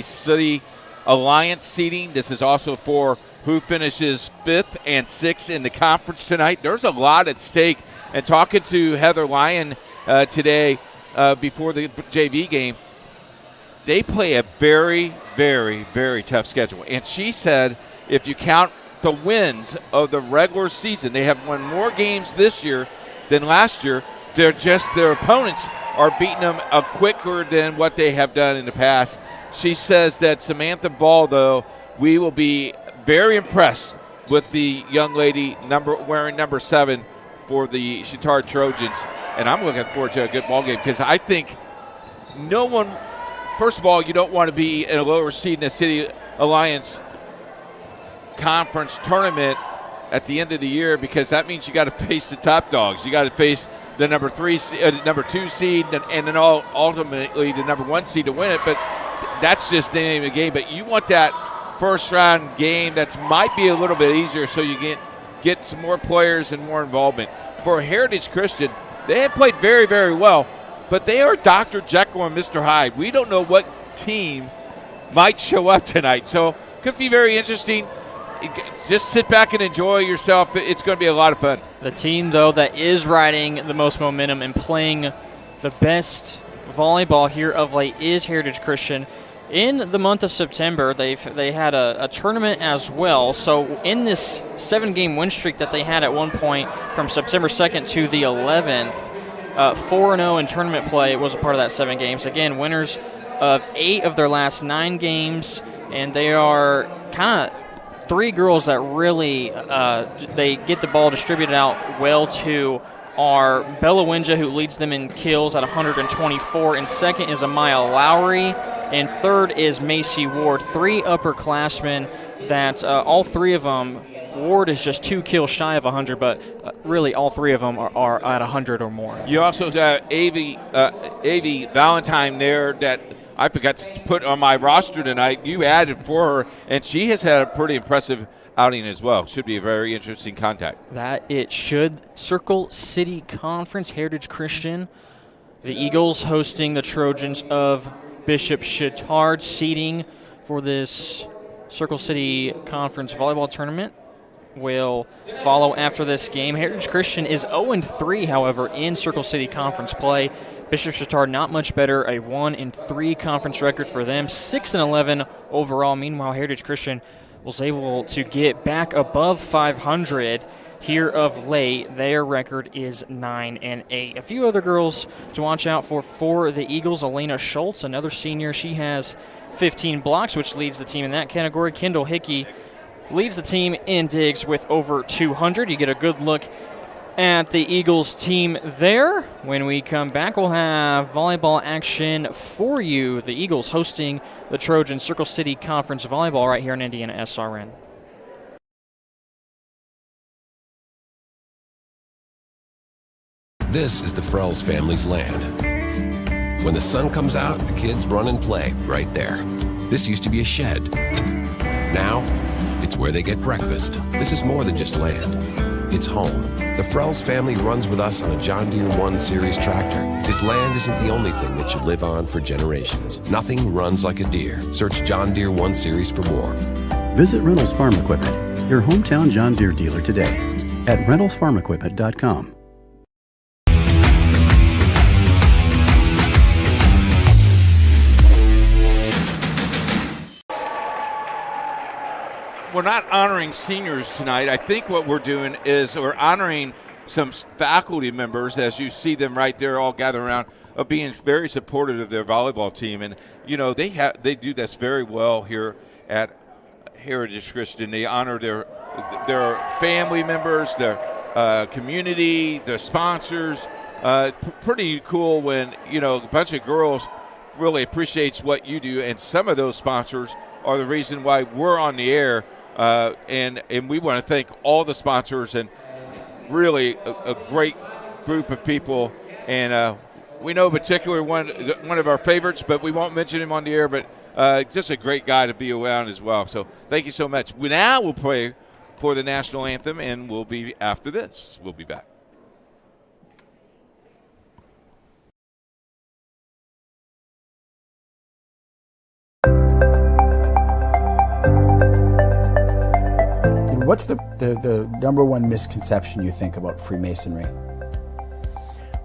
City Alliance seeding. This is also for who finishes 5th and 6th in the conference tonight. There's a lot at stake. And talking to Heather Lyon today before the JV game, they play a very, very, very tough schedule. And she said if you count the wins of the regular season, they have won more games this year than last year. Their opponents are beating them quicker than what they have done in the past. She says that Samantha Ball, though, we will be very impressed with the young lady wearing number 7 for the Chatard Trojans. And I'm looking forward to a good ball game because I think no one – first of all, you don't want to be in a lower seed in the City Alliance Conference tournament at the end of the year because that means you got to face the top dogs. You got to face the number 2 seed and then ultimately the number 1 seed to win it. But that's just the name of the game. But you want that first round game that might be a little bit easier so you get some more players and more involvement. For Heritage Christian, they have played very, very well, but they are Dr. Jekyll and Mr. Hyde. We don't know what team might show up tonight, so it could be very interesting. Just sit back and enjoy yourself. It's going to be a lot of fun. The team, though, that is riding the most momentum and playing the best volleyball here of late is Heritage Christian. In the month of September, they had a tournament as well. So in this 7-game win streak that they had at one point from September 2nd to the 11th, 4-0 in tournament play was a part of that 7 games. Again, winners of 8 of their last 9 games, and they are kind of 3 girls that really they get the ball distributed out well to are Bella Winja, who leads them in kills at 124, and second is Amaya Lowry, and third is Macy Ward. 3 upperclassmen that all 3 of them, Ward is just 2 kills shy of 100, but really all 3 of them are at 100 or more. You also got Avi Valentine there that I forgot to put on my roster tonight. You added for her, and she has had a pretty impressive outing as well. Should be a very interesting contact. That it should. Circle City Conference, Heritage Christian. The Eagles hosting the Trojans of Bishop Chatard. Seeding for this Circle City Conference volleyball tournament will follow after this game. Heritage Christian is 0-3, however, in Circle City Conference play. Bishop Chatard not much better, a 1-3 conference record for them, 6-11 overall. Meanwhile, Heritage Christian was able to get back above 500 here of late. Their record is 9-8. A few other girls to watch out for the Eagles. Elena Schultz, another senior, she has 15 blocks, which leads the team in that category. Kendall Hickey leads the team in digs with over 200. You get a good look at the Eagles team there. When we come back, we'll have volleyball action for you. The Eagles hosting the Trojan Circle City Conference volleyball right here in IndianaSRN. This is the Frells family's land. When the sun comes out, the kids run and play right there. This used to be a shed. Now, it's where they get breakfast. This is more than just land. It's home. The Frells family runs with us on a John Deere 1 Series tractor. This land isn't the only thing that should live on for generations. Nothing runs like a deer. Search John Deere 1 Series for more. Visit Reynolds Farm Equipment, your hometown John Deere dealer today at reynoldsfarmequipment.com. We're not honoring seniors tonight. I think what we're doing is we're honoring some faculty members, as you see them right there all gathered around, of being very supportive of their volleyball team. And, you know, they do this very well here at Heritage Christian. They honor their family members, their community, their sponsors. Pretty cool when, you know, a bunch of girls really appreciates what you do, and some of those sponsors are the reason why we're on the air. And we want to thank all the sponsors and really a great group of people. And we know particularly one of our favorites, but we won't mention him on the air, but just a great guy to be around as well. So thank you so much. Now we'll play for the national anthem, and we'll be after this. We'll be back. What's the number one misconception you think about Freemasonry?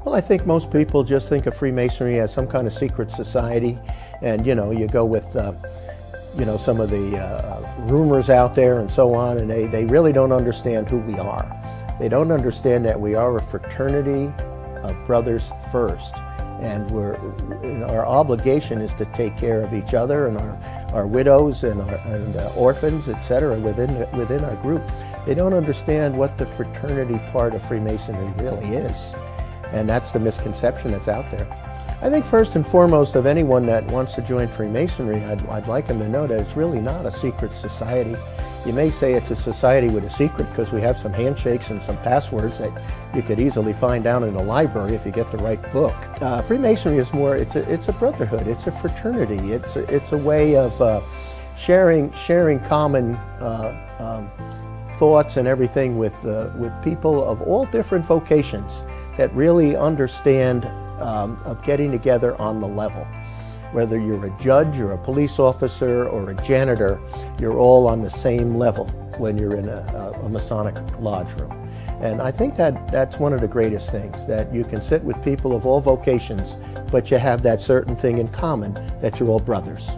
Well, I think most people just think of Freemasonry as some kind of secret society, and you go with some of the rumors out there and so on, and they really don't understand who we are. They don't understand that we are a fraternity of brothers first, and our obligation is to take care of each other and our widows and orphans, etc. within our group. They don't understand what the fraternity part of Freemasonry really is, and that's the misconception that's out there. I think first and foremost of anyone that wants to join Freemasonry, I'd like them to know that it's really not a secret society. You may say it's a society with a secret because we have some handshakes and some passwords that you could easily find down in a library if you get the right book. Freemasonry is more, it's a brotherhood, it's a fraternity, it's a way of sharing common thoughts and everything with people of all different vocations that really understand of getting together on the level. Whether you're a judge or a police officer or a janitor, you're all on the same level when you're in a Masonic lodge room. And I think that's one of the greatest things, that you can sit with people of all vocations, but you have that certain thing in common, that you're all brothers.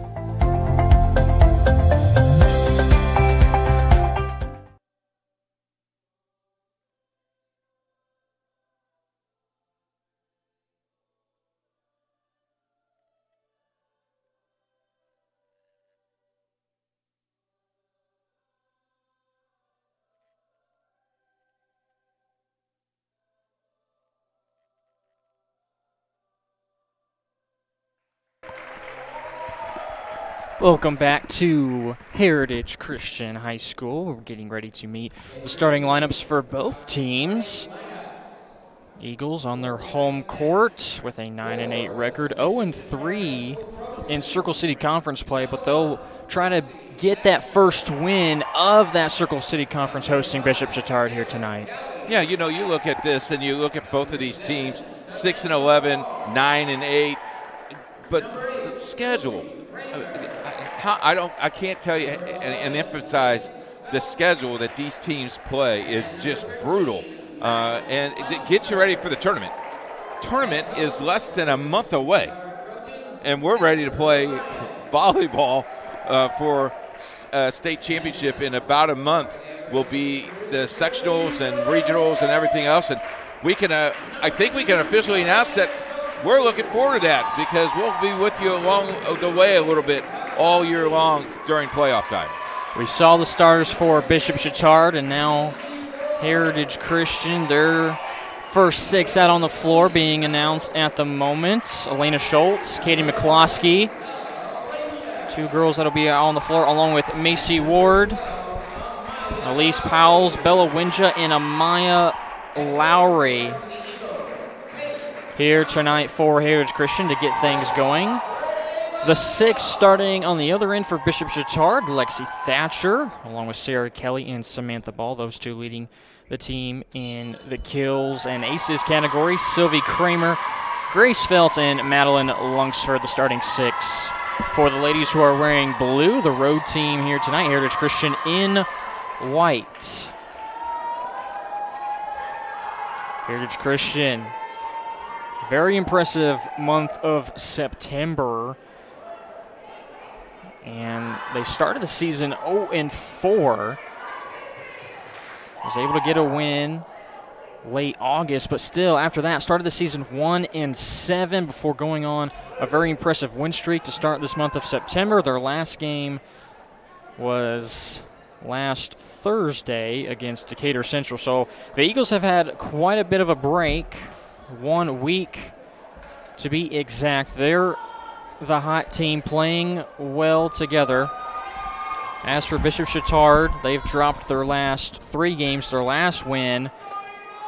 Welcome back to Heritage Christian High School. We're getting ready to meet the starting lineups for both teams. Eagles on their home court with a 9-8 record, 0-3 in Circle City Conference play, but they'll try to get that first win of that Circle City Conference hosting Bishop Chatard here tonight. Yeah, you look at this and you look at both of these teams, 6-11, 9-8, but schedule. I can't tell you and emphasize the schedule that these teams play is just brutal, and it gets you ready for the tournament. Tournament is less than a month away, and we're ready to play volleyball for state championship in about a month. Will be the sectionals and regionals and everything else, and we can. I think we can officially announce that we're looking forward to that, because we'll be with you along the way a little bit all year long during playoff time. We saw the starters for Bishop Chatard, and now Heritage Christian, their first six out on the floor being announced at the moment. Elena Schultz, Katie McCloskey, two girls that'll be out on the floor, along with Macy Ward, Elise Powles, Bella Winja, and Amaya Lowry here tonight for Heritage Christian to get things going. The six starting on the other end for Bishop Chatard, Lexi Thatcher, along with Sarah Kelly and Samantha Ball, those two leading the team in the kills and aces category. Sylvie Kramer, Grace Feltz, and Madeline Lungsford, the starting six. For the ladies who are wearing blue, the road team here tonight, Heritage Christian in white. Heritage Christian, very impressive month of September. And they started the season 0-4. Was able to get a win late August, but still after that started the season 1-7 before going on a very impressive win streak to start this month of September. Their last game was last Thursday against Decatur Central. So the Eagles have had quite a bit of a break, 1 week to be exact. They're the hot team playing well together. As for Bishop Chatard, they've dropped their last 3 games. Their last win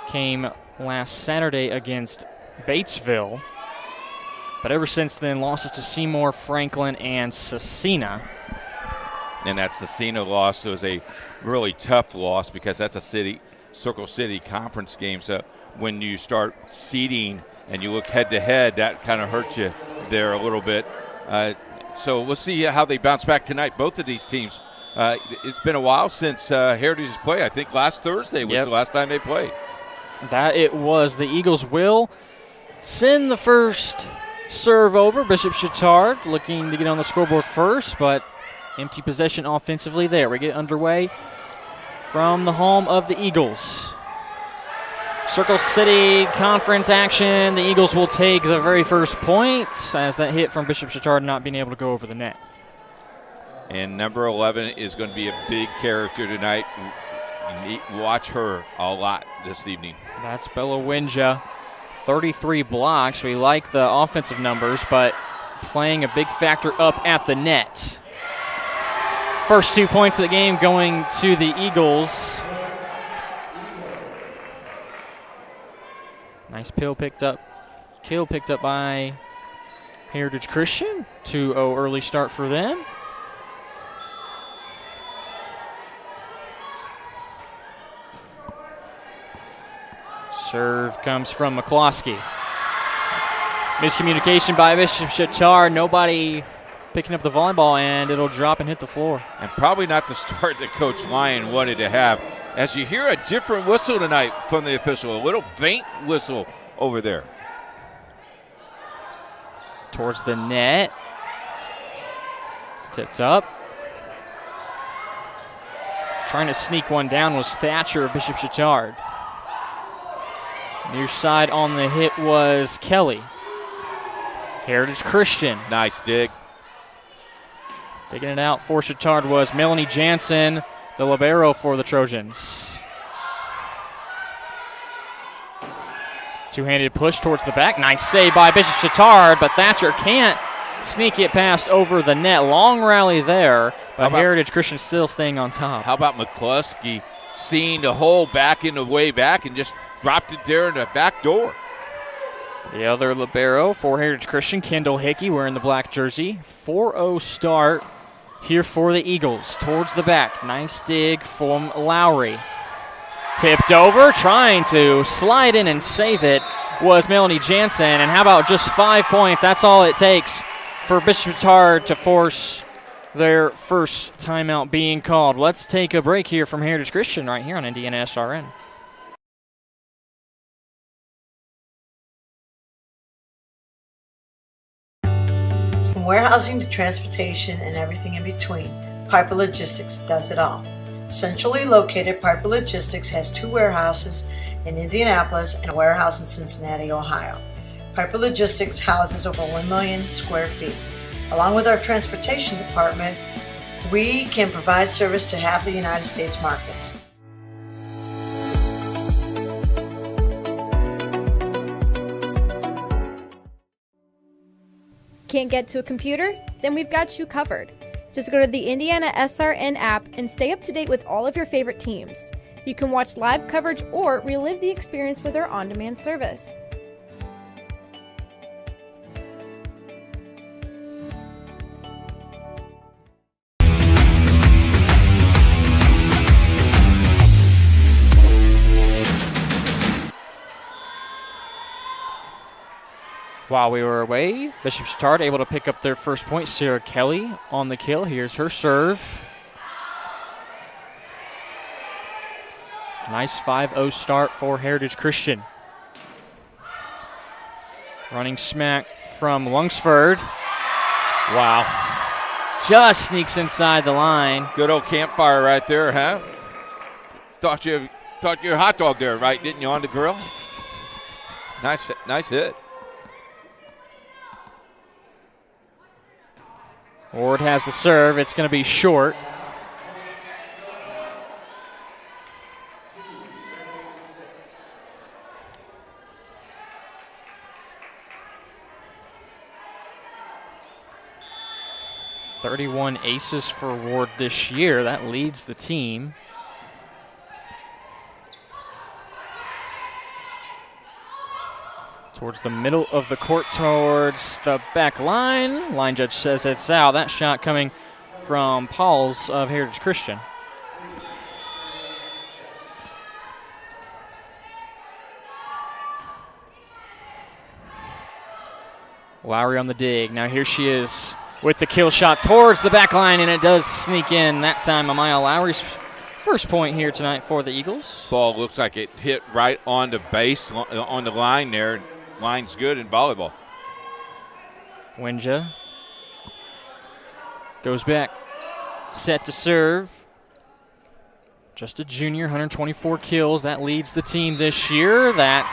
came last Saturday against Batesville. But ever since then, losses to Seymour, Franklin, and Cecina. And that Cecina loss was a really tough loss because that's a Circle City Conference game. So when you start seeding and you look head-to-head, that kind of hurts you there a little bit. So we'll see how they bounce back tonight. Both of these teams It's been a while since Heritage's play. I think last Thursday was the last time they played. That it was. The Eagles will send the first serve over. Bishop Chatard looking to get on the scoreboard first, but empty possession offensively there. We get underway from the home of the Eagles. Circle City Conference action. The Eagles will take the very first point as that hit from Bishop Chatard not being able to go over the net. And number 11 is going to be a big character tonight. You need to watch her a lot this evening. That's Bella Winja. 33 blocks. We like the offensive numbers, but playing a big factor up at the net. First 2 points of the game going to the Eagles. Nice kill picked up by Heritage Christian. 2-0 early start for them. Serve comes from McCloskey. Miscommunication by Bishop Chatard. Nobody picking up the volleyball, and it'll drop and hit the floor. And probably not the start that Coach Lyon wanted to have. As you hear a different whistle tonight from the official, a little faint whistle over there. Towards the net. It's tipped up. Trying to sneak one down was Thatcher of Bishop Chatard. Near side on the hit was Kelly. Heritage Christian. Nice dig. Taking it out for Chatard was Melanie Jansen, the libero for the Trojans. Two-handed push towards the back. Nice save by Bishop Chatard, but Thatcher can't sneak it past over the net. Long rally there, but Heritage Christian still staying on top. How about McCluskey seeing the hole back in the way back and just dropped it there in the back door. The other libero for Heritage Christian, Kendall Hickey, wearing the black jersey. 4-0 start here for the Eagles. Towards the back. Nice dig from Lowry. Tipped over, trying to slide in and save it was Melanie Jansen. And how about just 5 points? That's all it takes for Bishop Chatard to force their first timeout being called. Let's take a break here from Heritage Christian right here on IndianaSRN. From warehousing to transportation and everything in between, Piper Logistics does it all. Centrally located, Piper Logistics has 2 warehouses in Indianapolis and a warehouse in Cincinnati, Ohio. Piper Logistics houses over 1 million square feet. Along with our transportation department, we can provide service to half the United States markets. Can't get to a computer? Then we've got you covered. Just go to the IndianaSRN app and stay up to date with all of your favorite teams. You can watch live coverage or relive the experience with our on-demand service. While we were away, Bishop Chatard able to pick up their first point. Sarah Kelly on the kill. Here's her serve. Nice 5-0 start for Heritage Christian. Running smack from Lungsford. Wow. Just sneaks inside the line. Good old campfire right there, huh? Thought you were a hot dog there, right? Didn't you, on the grill? Nice hit. Ward has the serve. It's going to be short. .31 aces for Ward this year. That leads the team. Towards the middle of the court, towards the back line. Line judge says it's out. That shot coming from Pauls of Heritage Christian. Lowry on the dig. Now here she is with the kill shot towards the back line, and it does sneak in that time. Amaya Lowry's first point here tonight for the Eagles. Ball looks like it hit right on the base, on the line there. Line's good in volleyball. Winja goes back, set to serve. Just a junior, 124 kills. That leads the team this year. That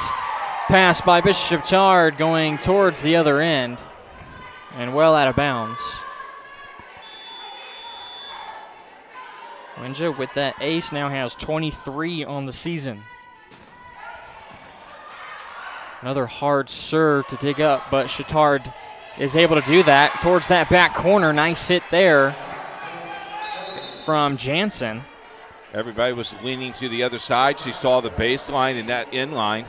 pass by Bishop Chatard going towards the other end and well out of bounds. Winja with that ace now has 23 on the season. Another hard serve to dig up, but Chatard is able to do that towards that back corner. Nice hit there from Jansen. Everybody was leaning to the other side. She saw the baseline and that in line.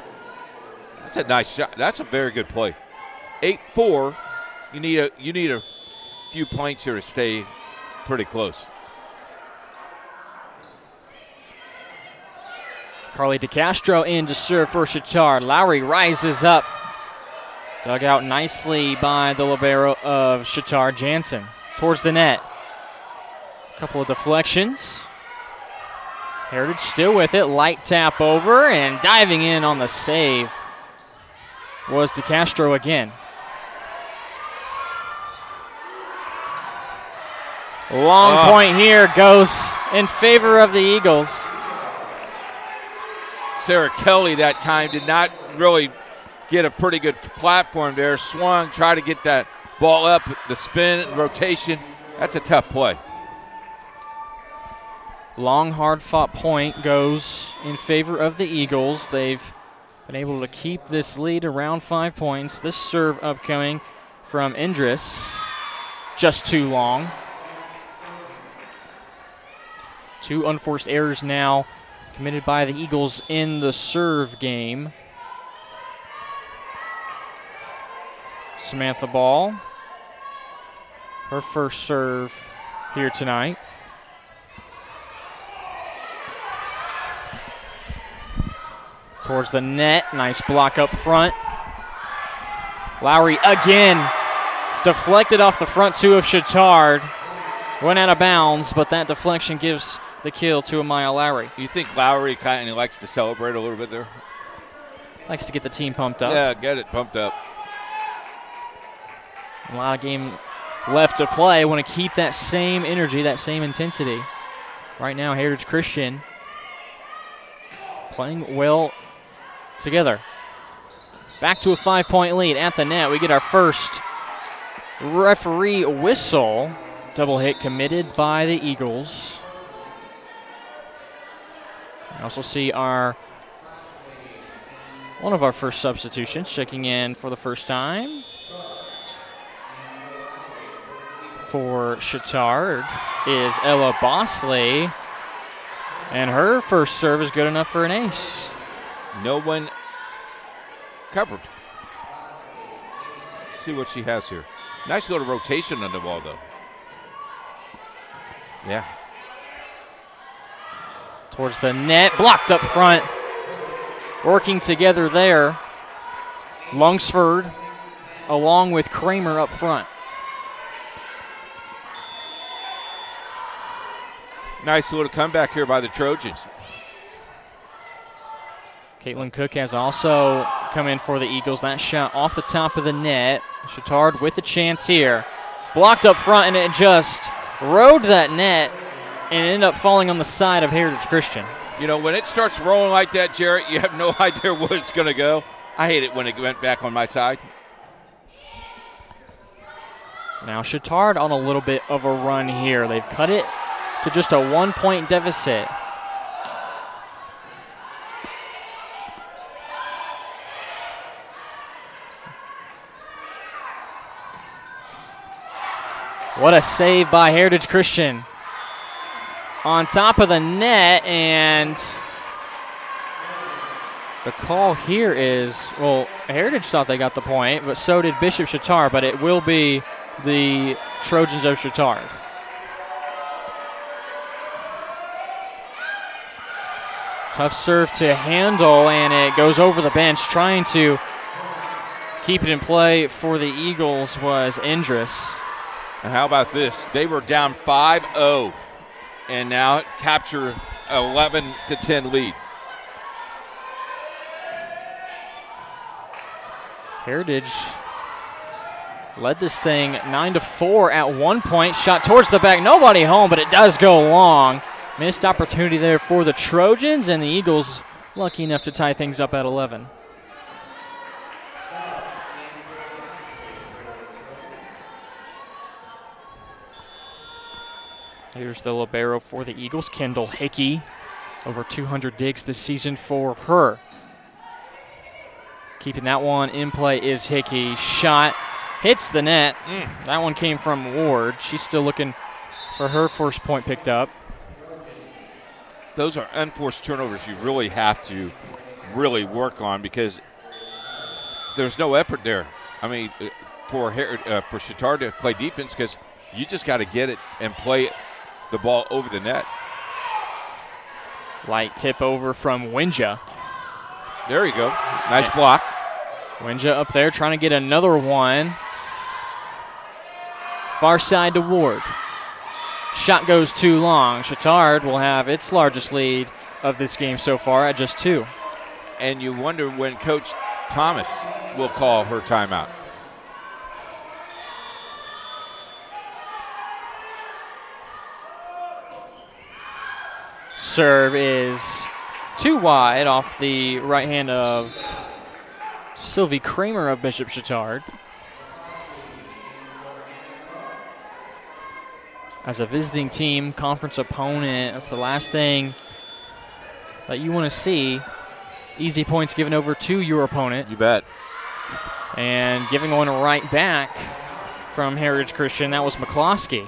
That's a nice shot. That's a very good play. 8-4. You need a few points here to stay pretty close. Carly DeCastro in to serve for Chatard. Lowry rises up. Dug out nicely by the libero of Chatard, Jansen. Towards the net. A couple of deflections. Heritage still with it. Light tap over and diving in on the save was DeCastro again. Long point here goes in favor of the Eagles. Sarah Kelly that time did not really get a pretty good platform there. Swung, tried to get that ball up, the spin, rotation. That's a tough play. Long, hard-fought point goes in favor of the Eagles. They've been able to keep this lead around 5 points. This serve upcoming from Indris. Just too long. 2 unforced errors now committed by the Eagles in the serve game. Samantha Ball. Her first serve here tonight. Towards the net. Nice block up front. Lowry again. Deflected off the front two of Chatard. Went out of bounds, but that deflection gives the kill to Amaya Lowry. You think Lowry kind of likes to celebrate a little bit there? Likes to get the team pumped up. Yeah, get it pumped up. A lot of game left to play. Want to keep that same energy, that same intensity. Right now, Heritage Christian playing well together. Back to a 5-point lead at the net. We get our first referee whistle. Double hit committed by the Eagles. We also see one of our first substitutions checking in for the first time. For Chatard is Ella Bosley. And her first serve is good enough for an ace. No one covered. Let's see what she has here. Nice little rotation on the ball, though. Yeah. Towards the net, blocked up front. Working together there. Lungsford along with Kramer up front. Nice little comeback here by the Trojans. Caitlin Cook has also come in for the Eagles. That shot off the top of the net. Chatard with a chance here. Blocked up front, and it just rode that net and ended up falling on the side of Heritage Christian. You know, when it starts rolling like that, Jarrett, you have no idea where it's going to go. I hate it when it went back on my side. Now Chatard on a little bit of a run here. They've cut it to just a 1-point deficit. What a save by Heritage Christian. On top of the net, and the call here is, well, Heritage thought they got the point, but so did Bishop Chatard, but it will be the Trojans of Chatard. Tough serve to handle, and it goes over the bench. Trying to keep it in play for the Eagles was Indris. And how about this? They were down 5-0 and now capture 11-10 lead. Heritage led this thing 9-4 at one point. Shot towards the back. Nobody home, but it does go long. Missed opportunity there for the Trojans, and the Eagles lucky enough to tie things up at 11. Here's the libero for the Eagles, Kendall Hickey. Over 200 digs this season for her. Keeping that one in play is Hickey. Shot hits the net. That one came from Ward. She's still looking for her first point picked up. Those are unforced turnovers you really have to work on because there's no effort there. I mean, for Chatard to play defense because you just got to get it and play the ball over the net. Light tip over from Winja. There you go. Nice block. Winja up there trying to get another one. Far side to Ward. Shot goes too long. Chatard will have its largest lead of this game so far at just 2. And you wonder when Coach Thomas will call her timeout. Serve is too wide off the right hand of Sylvie Kramer of Bishop Chatard. As a visiting team, conference opponent, that's the last thing that you want to see. Easy points given over to your opponent. You bet. And giving one right back from Heritage Christian, that was McCloskey.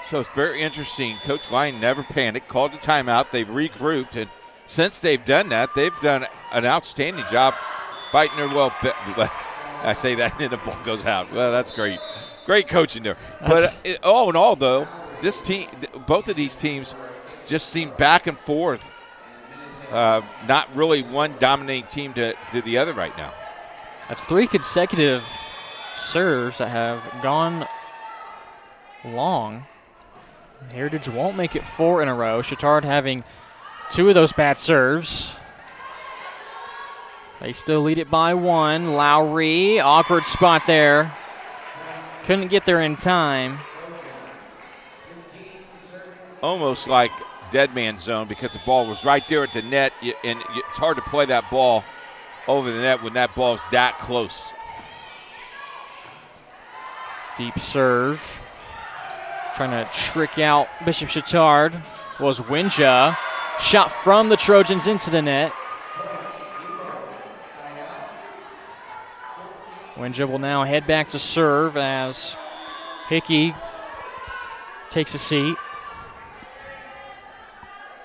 So it's very interesting. Coach Lyon never panicked, called a timeout. They've regrouped, and since they've done that, they've done an outstanding job fighting their well. I say that, and then the ball goes out. Well, that's great. Great coaching there. But all in all, though, this team, both of these teams just seem back and forth. Not really one dominating team to the other right now. That's 3 consecutive serves that have gone long. Heritage won't make it 4 in a row. Chatard having 2 of those bad serves. They still lead it by 1. Lowry, awkward spot there. Couldn't get there in time. Almost like dead man zone because the ball was right there at the net, and it's hard to play that ball over the net when that ball's that close. Deep serve. Trying to trick out Bishop Chatard was Winja. Shot from the Trojans into the net. Winja will now head back to serve as Hickey takes a seat.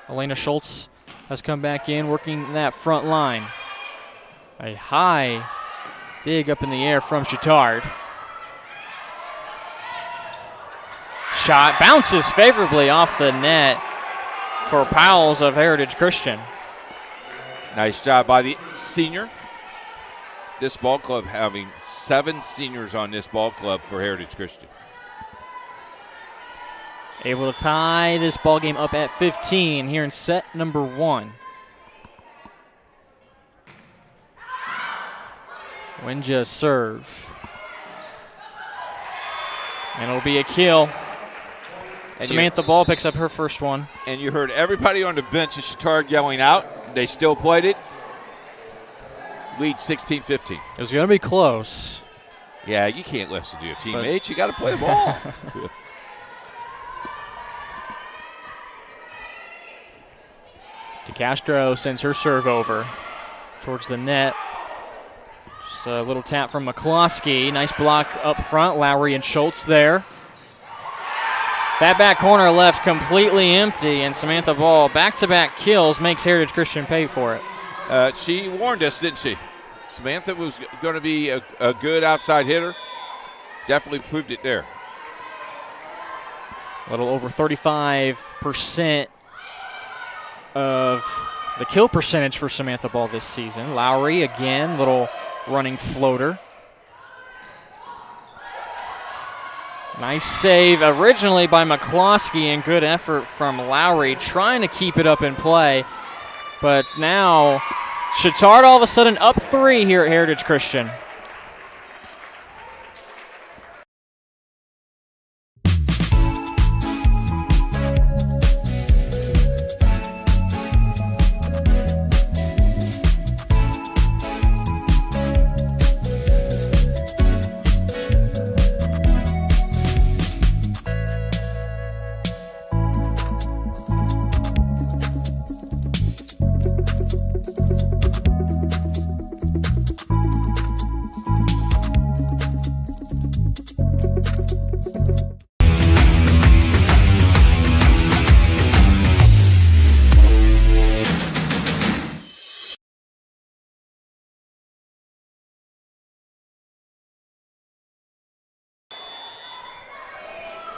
Elena Schultz has come back in, working that front line. A high dig up in the air from Chatard. Shot bounces favorably off the net for Powell's of Heritage Christian. Nice job by the senior. This ball club having 7 seniors on this ball club for Heritage Christian. Able to tie this ball game up at 15 here in set number 1. Winja serve. And it'll be a kill. And Samantha Ball picks up her first one. And you heard everybody on the bench at Chatard yelling out. They still played it. Lead 16-15. It was going to be close. Yeah, you can't listen to your teammates. You got to play the ball. DeCastro sends her serve over towards the net. Just a little tap from McCloskey. Nice block up front. Lowry and Schultz there. That back corner left completely empty, and Samantha Ball, back-to-back kills, makes Heritage Christian pay for it. She warned us, didn't she? Samantha was going to be a good outside hitter. Definitely proved it there. A little over 35% of the kill percentage for Samantha Ball this season. Lowry again, little running floater. Nice save originally by McCloskey and good effort from Lowry trying to keep it up in play. But now Chatard all of a sudden up 3 here at Heritage Christian.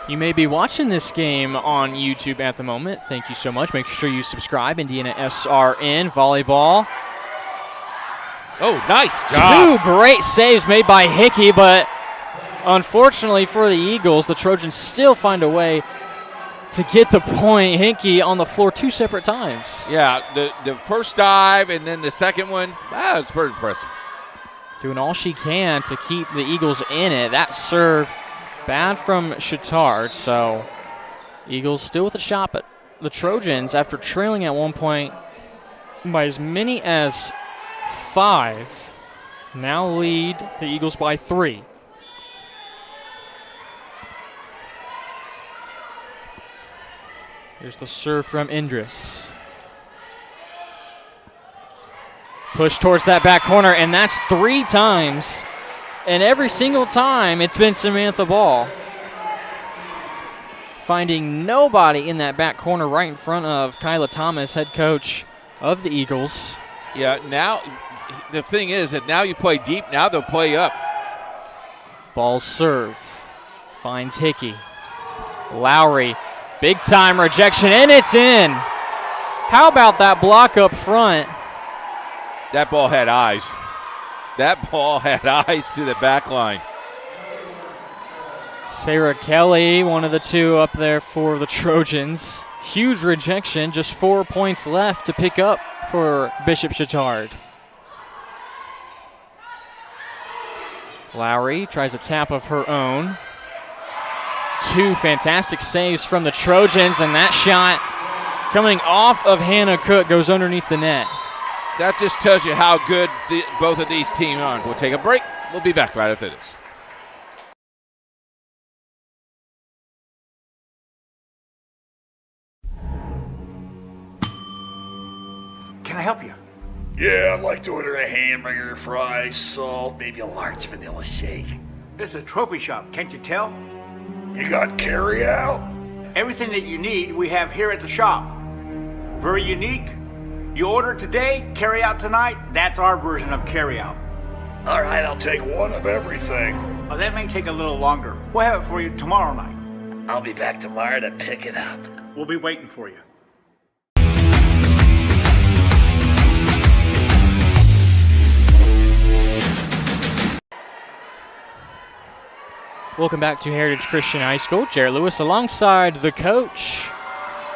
You may be watching this game on YouTube at the moment. Thank you so much. Make sure you subscribe. IndianaSRN Volleyball. Oh, nice job. 2 great saves made by Hickey, but unfortunately for the Eagles, the Trojans still find a way to get the point. Hickey on the floor 2 separate times. Yeah, the first dive and then the second one, it's pretty impressive. Doing all she can to keep the Eagles in it. That serve bad from Chatard, so Eagles still with a shot, but the Trojans, after trailing at one point by as many as 5, now lead the Eagles by 3. Here's the serve from Indris. Push towards that back corner, and that's 3 times. And every single time, it's been Samantha Ball. Finding nobody in that back corner right in front of Kyla Thomas, head coach of the Eagles. Yeah, now the thing is that now you play deep, now they'll play up. Ball serve. Finds Hickey. Lowry, big time rejection, and it's in. How about that block up front? That ball had eyes. That ball had eyes to the back line. Sarah Kelly, one of the 2 up there for the Trojans. Huge rejection, just 4 points left to pick up for Bishop Chatard. Lowry tries a tap of her own. 2 fantastic saves from the Trojans, and that shot coming off of Hannah Cook goes underneath the net. That just tells you how good both of these teams are. We'll take a break. We'll be back right after this. Can I help you? Yeah, I'd like to order a hamburger, fries, salt, maybe a large vanilla shake. This is a trophy shop, can't you tell? You got carry out? Everything that you need, we have here at the shop. Very unique. You order today, carry out tonight. That's our version of carry out. All right, I'll take one of everything. Oh, that may take a little longer. We'll have it for you tomorrow night. I'll be back tomorrow to pick it up. We'll be waiting for you. Welcome back to Heritage Christian High School. Jared Lewis alongside the coach,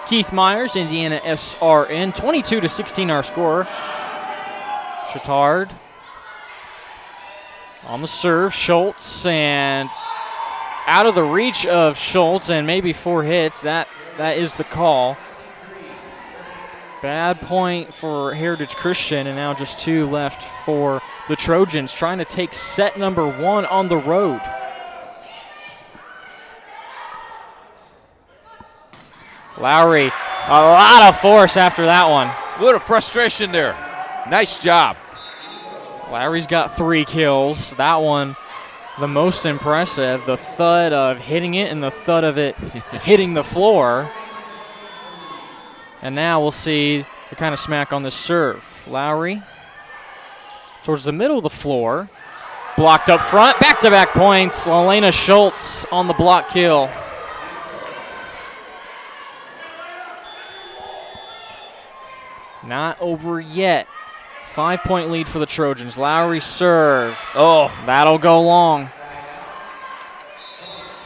Keith Myers, IndianaSRN. 22-16 our score. Chatard on the serve. Schultz, and out of the reach of Schultz, and maybe 4 hits. That is the call. Bad point for Heritage Christian, and now just 2 left for the Trojans, trying to take set number 1 on the road. Lowry, a lot of force after that one. A little frustration there. Nice job. Lowry's got 3 kills. That one, the most impressive. The thud of hitting it and the thud of it hitting the floor. And now we'll see the kind of smack on the serve. Lowry towards the middle of the floor. Blocked up front. Back-to-back points. Elena Schultz on the block kill. Not over yet 5-point lead for the Trojans. Lowry serve. Oh, That'll go long.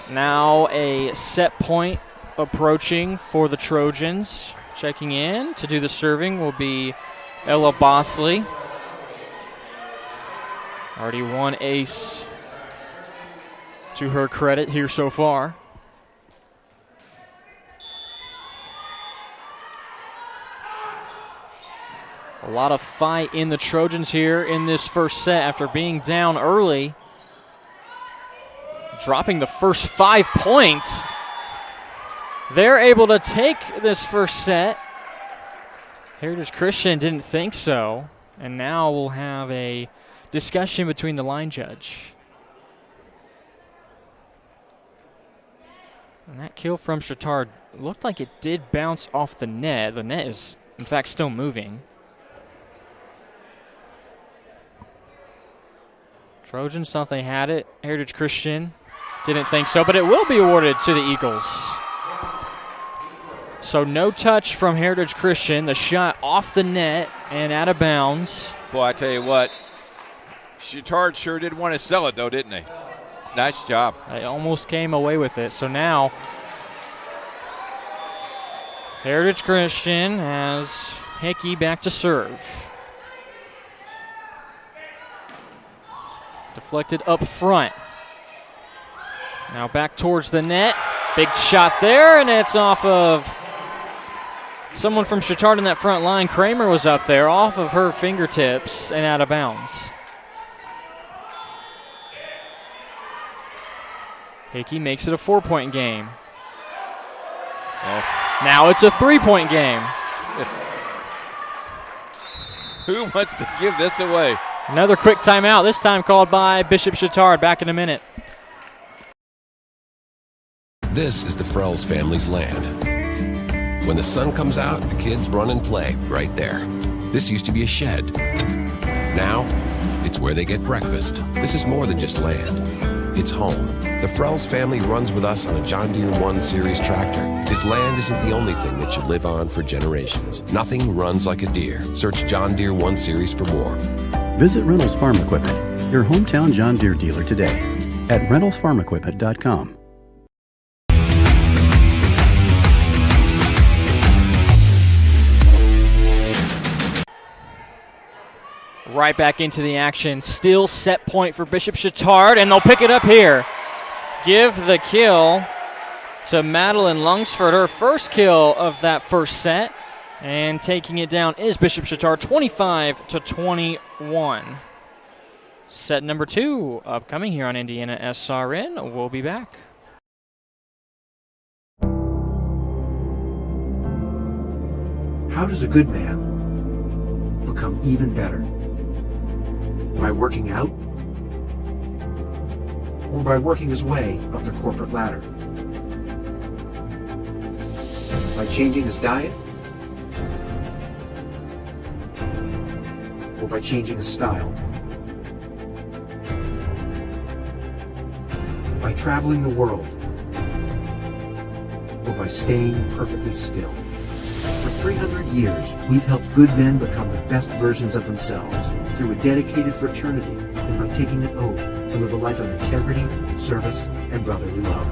Now a set point approaching for the Trojans. Checking in to do the serving will be Ella Bosley. Already one ace to her credit here so far. A lot of fight in the Trojans here in this first set after being down early. Dropping the first 5 points. They're able to take this first set. Heritage Christian didn't think so. And now we'll have a discussion between the line judge. And that kill from Chatard looked like it did bounce off the net. The net is, in fact, still moving. Trojans thought they had it. Heritage Christian didn't think so, but it will be awarded to the Eagles. So no touch from Heritage Christian. The shot off the net and out of bounds. boy, I tell you what, Chatard sure did want to sell it, though, didn't they? Nice job. They almost came away with it. So now Heritage Christian has Hickey back to serve. Deflected up front. Now back towards the net. Big shot there, and it's off of someone from Chatard in that front line. Kramer was up there, off of her fingertips and out of bounds. Hickey makes it a 4-point game. Oh. Now it's a 3-point game. Who wants to give this away? Another quick timeout, this time called by Bishop Chatard. Back in a minute. This is the Frells family's land. When the sun comes out, the kids run and play right there. This used to be a shed. Now, it's where they get breakfast. This is more than just land. It's home. The Frells family runs with us on a John Deere 1 Series tractor. His land isn't the only thing that should live on for generations. Nothing runs like a Deere. Search John Deere 1 Series for more. Visit Reynolds Farm Equipment, your hometown John Deere dealer today at reynoldsfarmequipment.com. Right back into the action. Still set point for Bishop Chatard, and they'll pick it up here. Give the kill to Madeline Lunsford, her first kill of that first set. And taking it down is Bishop Chatard, 25-21. Set number 2 upcoming here on IndianaSRN. We'll be back. How does a good man become even better? By working out? Or by working his way up the corporate ladder? By changing his diet? Or by changing his style? By traveling the world? Or by staying perfectly still? For 300 years, we've helped good men become the best versions of themselves through a dedicated fraternity and by taking an oath to live a life of integrity, service, and brotherly love.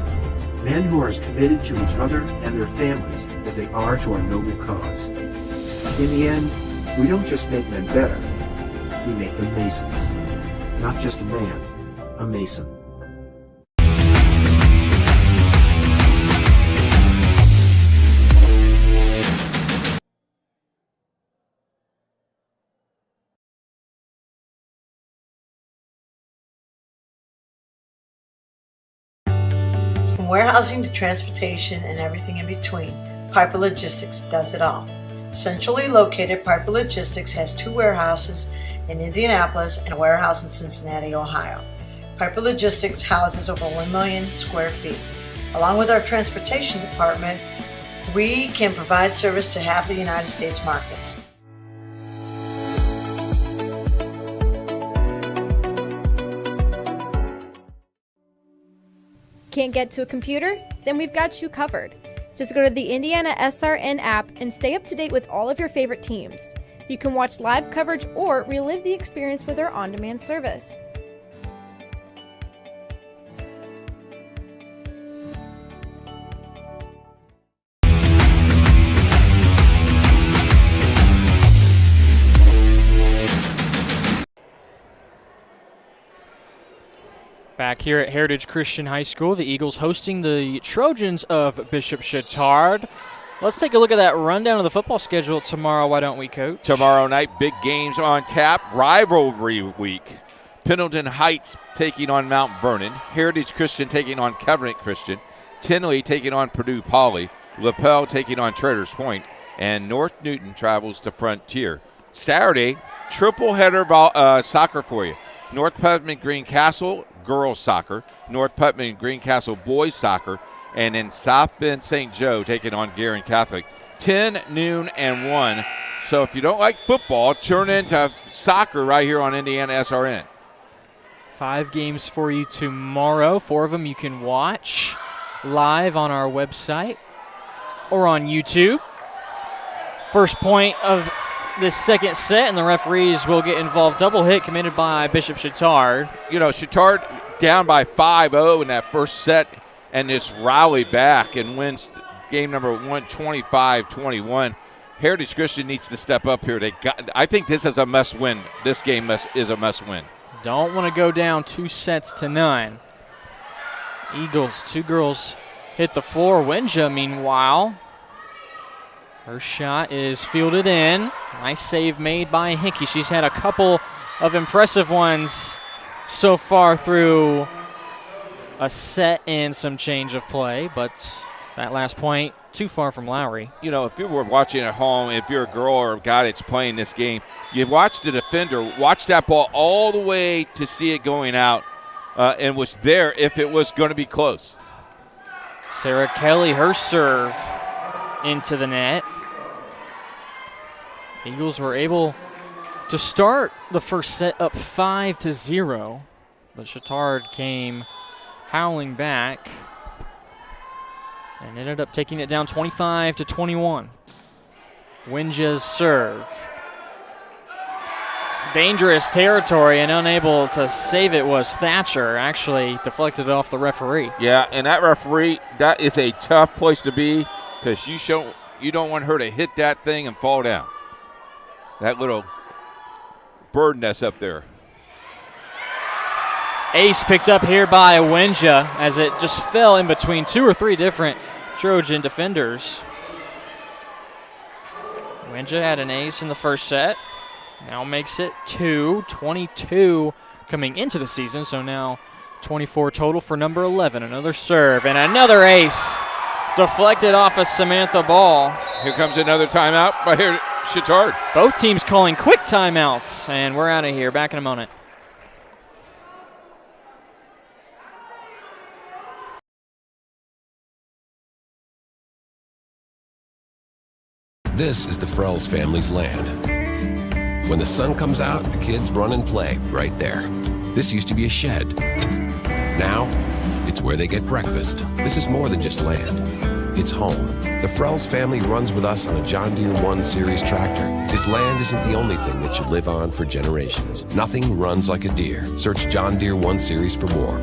Men who are as committed to each other and their families as they are to our noble cause. In the end, we don't just make men better, we make them Masons. Not just a man, a Mason. From warehousing to transportation and everything in between, Piper Logistics does it all. Centrally located, Piper Logistics has 2 warehouses in Indianapolis and a warehouse in Cincinnati, Ohio. Piper Logistics houses over 1 million square feet. Along with our transportation department, we can provide service to half the United States markets. Can't get to a computer? Then we've got you covered. Just go to the IndianaSRN app and stay up to date with all of your favorite teams. You can watch live coverage or relive the experience with our on-demand service. Back here at Heritage Christian High School, the Eagles hosting the Trojans of Bishop Chatard. Let's take a look at that rundown of the football schedule tomorrow, why don't we, Coach? Tomorrow night, big games on tap. Rivalry week. Pendleton Heights taking on Mount Vernon. Heritage Christian taking on Covenant Christian. Tinley taking on Purdue Poly. LaPel taking on Traders Point. And North Newton travels to Frontier. Saturday, triple header soccer for you. North Putnam Greencastle girls soccer, North Putnam Greencastle boys soccer, and in South Bend St. Joe taking on Guerin Catholic. 10, noon, and 1. So if you don't like football, turn into soccer right here on IndianaSRN. 5 games for you tomorrow. 4 of them you can watch live on our website or on YouTube. First point of this second set, and the referees will get involved. Double hit committed by Bishop Chatard. You know, Chatard down by 5-0 in that first set and just rally back and wins game number 1, 25-21. Heritage Christian needs to step up here. I think this is a must-win. This game is a must-win. Don't want to go down 2-0. Eagles, 2 girls hit the floor. Winja, meanwhile, her shot is fielded in. Nice save made by Hickey. She's had a couple of impressive ones so far through a set and some change of play, but that last point too far from Lowry. You know, if you were watching at home, if you're a girl or a guy that's playing this game, you watch the defender, watch that ball all the way to see it going out, and was there if it was going to be close. Sarah Kelly, her serve into the net. Eagles were able to start the first set up 5-0, but Chatard came howling back and ended up taking it down 25-21. Winja's serve. Dangerous territory, and unable to save it was Thatcher. Actually deflected it off the referee. Yeah, and that referee, that is a tough place to be because you don't want her to hit that thing and fall down. That little bird nest up there. Ace picked up here by Winja as it just fell in between 2 or 3 different Trojan defenders. Winja had an ace in the first set. Now makes it 2, 22 coming into the season, so now 24 total for number 11. Another serve and another ace. Deflected off a Samantha ball. Here comes another timeout by here Chatard. Both teams calling quick timeouts, and we're out of here. Back in a moment. This is the Frells family's land. When the sun comes out, the kids run and play right there. This used to be a shed. Now, it's where they get breakfast. This is more than just land. It's home. The Frells family runs with us on a John Deere 1 Series tractor. This land isn't the only thing that should live on for generations. Nothing runs like a Deere. Search John Deere 1 Series for more.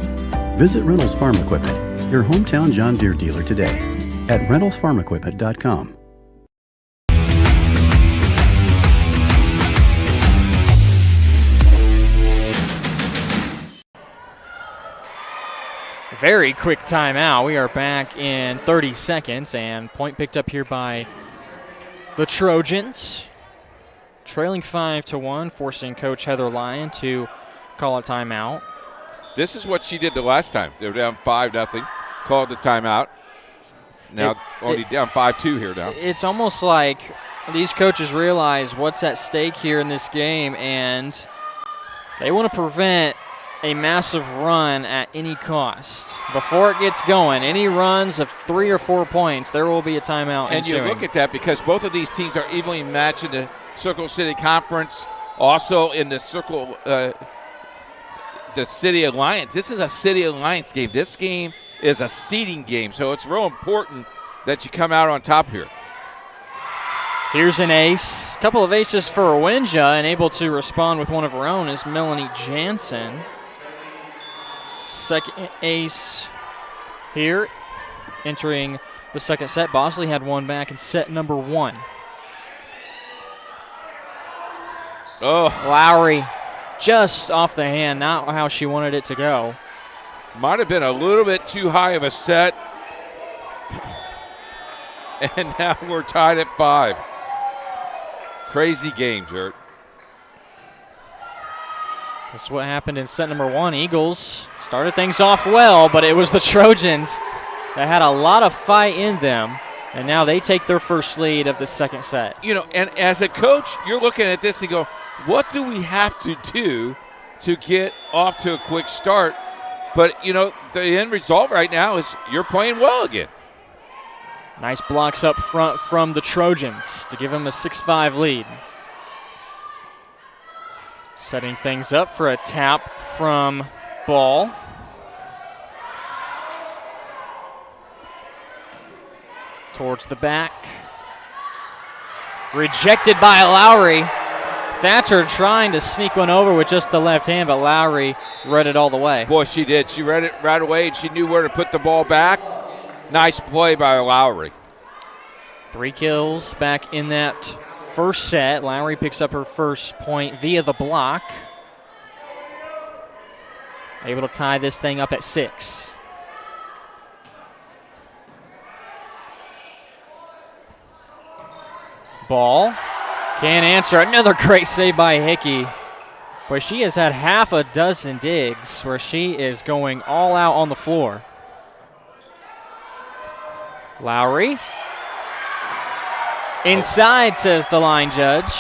Visit Reynolds Farm Equipment, your hometown John Deere dealer today at reynoldsfarmequipment.com. Very quick timeout. We are back in 30 seconds, and point picked up here by the Trojans. Trailing 5-1, forcing Coach Heather Lyon to call a timeout. This is what she did the last time. They were down 5-0, called the timeout. Now already down 5-2 here now. It's almost like these coaches realize what's at stake here in this game, and they want to prevent a massive run at any cost. Before it gets going, any runs of 3 or 4 points, there will be a timeout ensuing. You look at that because both of these teams are evenly matched in the Circle City Conference, also in the the City Alliance. This is a City Alliance game. This game is a seeding game, so it's real important that you come out on top here. Here's an ace. A couple of aces for Winja, and able to respond with one of her own is Melanie Jansen. Second ace here. Entering the second set, Bosley had one back in set number 1. Oh, Lowry just off the hand, not how she wanted it to go. might have been a little bit too high of a set. And now we're tied at 5. Crazy game, Jert. That's what happened in set number 1. Eagles started things off well, but it was the Trojans that had a lot of fight in them, and now they take their first lead of the second set. You know, and as a coach, you're looking at this and go, what do we have to do to get off to a quick start? But, you know, the end result right now is you're playing well again. Nice blocks up front from the Trojans to give them a 6-5 lead. Setting things up for a tap from Ball. Towards the back. Rejected by Lowry. Thatcher trying to sneak one over with just the left hand, but Lowry read it all the way. Boy, she did. She read it right away, and she knew where to put the ball back. Nice play by Lowry. 3 kills back in that first set. Lowry picks up her first point via the block. Able to tie this thing up at 6. Ball. Can't answer. Another great save by Hickey. But she has had half a dozen digs where she is going all out on the floor. Lowry. Inside, says the line judge.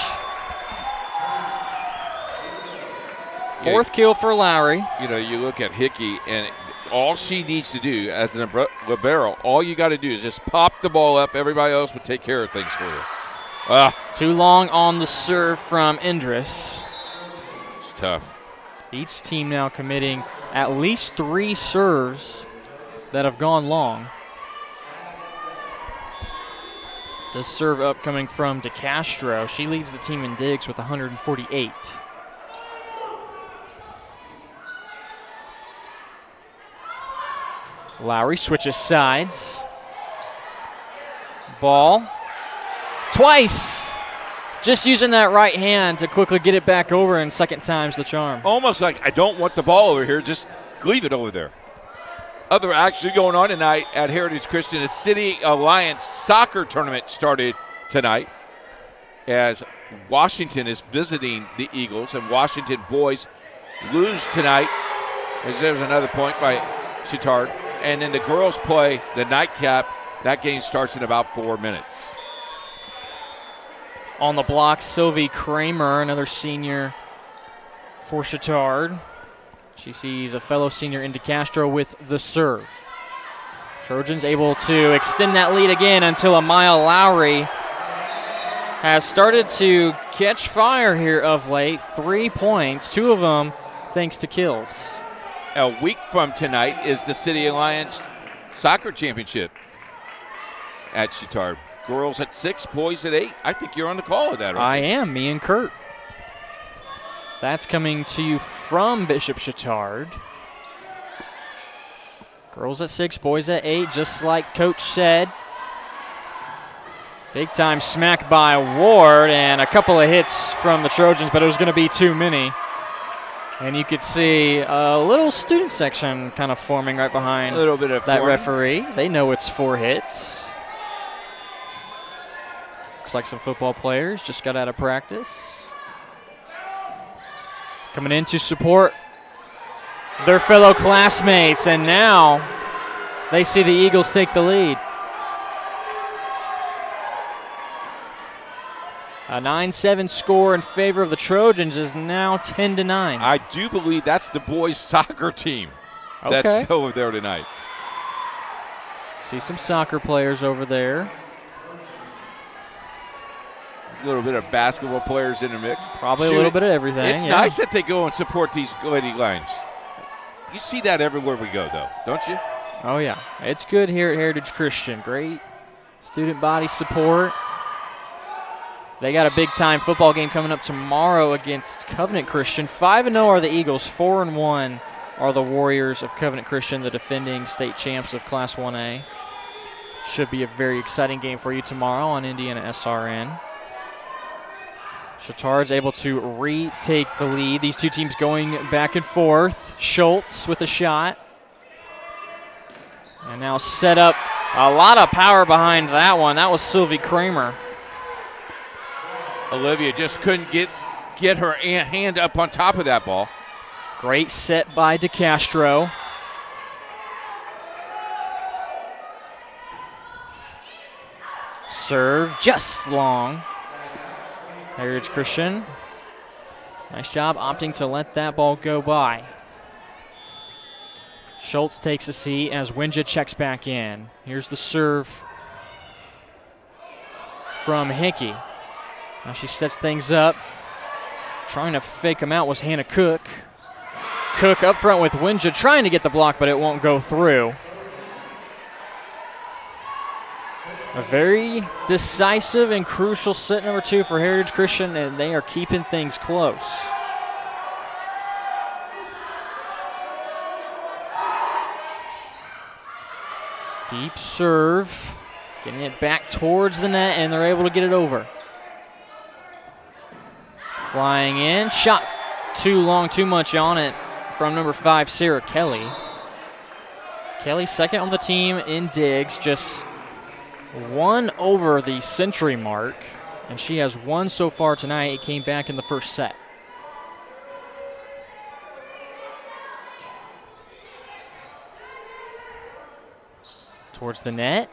4th kill for Lowry. You know, you look at Hickey, and all she needs to do as an libero, all you got to do is just pop the ball up. Everybody else would take care of things for you. Too long on the serve from Indris. It's tough. Each team now committing at least 3 serves that have gone long. The serve up coming from DeCastro. She leads the team in digs with 148. Lowry switches sides. Ball. Twice. Just using that right hand to quickly get it back over, and second time's the charm. Almost like, I don't want the ball over here, just leave it over there. Other action going on tonight at Heritage Christian. The City Alliance soccer tournament started tonight as Washington is visiting the Eagles, and Washington boys lose tonight. As there's another point by Chatard. And then the girls play the nightcap. That game starts in about 4 minutes. On the block, Sylvie Kramer, another senior for Chatard. She sees a fellow senior in DeCastro with the serve. Trojans able to extend that lead again until Amaya Lowry has started to catch fire here of late. 3 points, 2 of them thanks to kills. A week from tonight is the City Alliance Soccer Championship at Chatard. Girls at 6, boys at 8. I think you're on the call with that, right? I am, me and Kurt. That's coming to you from Bishop Chatard. Girls at 6, boys at 8, just like Coach said. Big time smack by Ward, and a couple of hits from the Trojans, but it was going to be too many. And you could see a little student section kind of forming right behind a little bit of that forming. referee. They know it's 4 hits. Looks like some football players just got out of practice. Coming in to support their fellow classmates, and now they see the Eagles take the lead. A 9-7 score in favor of the Trojans is now 10-9. I do believe that's the boys' soccer team that's over there tonight. See some soccer players over there. A little bit of basketball players in the mix. Probably a little bit of everything. It's nice that they go and support these Lady Lions. You see that everywhere we go, though, don't you? Oh, yeah. It's good here at Heritage Christian. Great student body support. They got a big-time football game coming up tomorrow against Covenant Christian. 5-0 are the Eagles. 4-1 are the Warriors of Covenant Christian, the defending state champs of Class 1A. Should be a very exciting game for you tomorrow on IndianaSRN. Chatard's able to retake the lead. These two teams going back and forth. Schultz with a shot. And now set up. A lot of power behind that one. That was Sylvie Kramer. Olivia just couldn't get her hand up on top of that ball. Great set by DeCastro. Serve just long. Heritage Christian. Nice job opting to let that ball go by. Schultz takes a seat as Winja checks back in. Here's the serve from Hickey. Now she sets things up. Trying to fake him out was Hannah Cook. Cook up front with Winja trying to get the block, but it won't go through. A very decisive and crucial set number 2 for Heritage Christian, and they are keeping things close. Deep serve, getting it back towards the net, and they're able to get it over. Flying in, shot too long, too much on it from number 5, Sarah Kelly. Kelly second on the team in digs, just 1 over the century mark, and she has 1 so far tonight. It came back in the first set. Towards the net.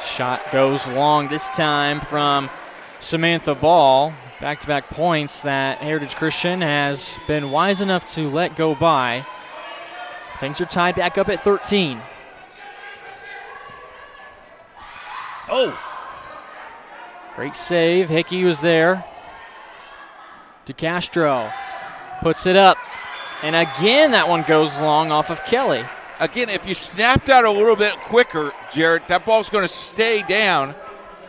Shot goes long this time from Samantha Ball. Back-to-back points that Heritage Christian has been wise enough to let go by. Things are tied back up at 13. Oh! Great save. Hickey was there. DeCastro puts it up. And again, that one goes long off of Kelly. Again, if you snapped out a little bit quicker, Jared, that ball's going to stay down.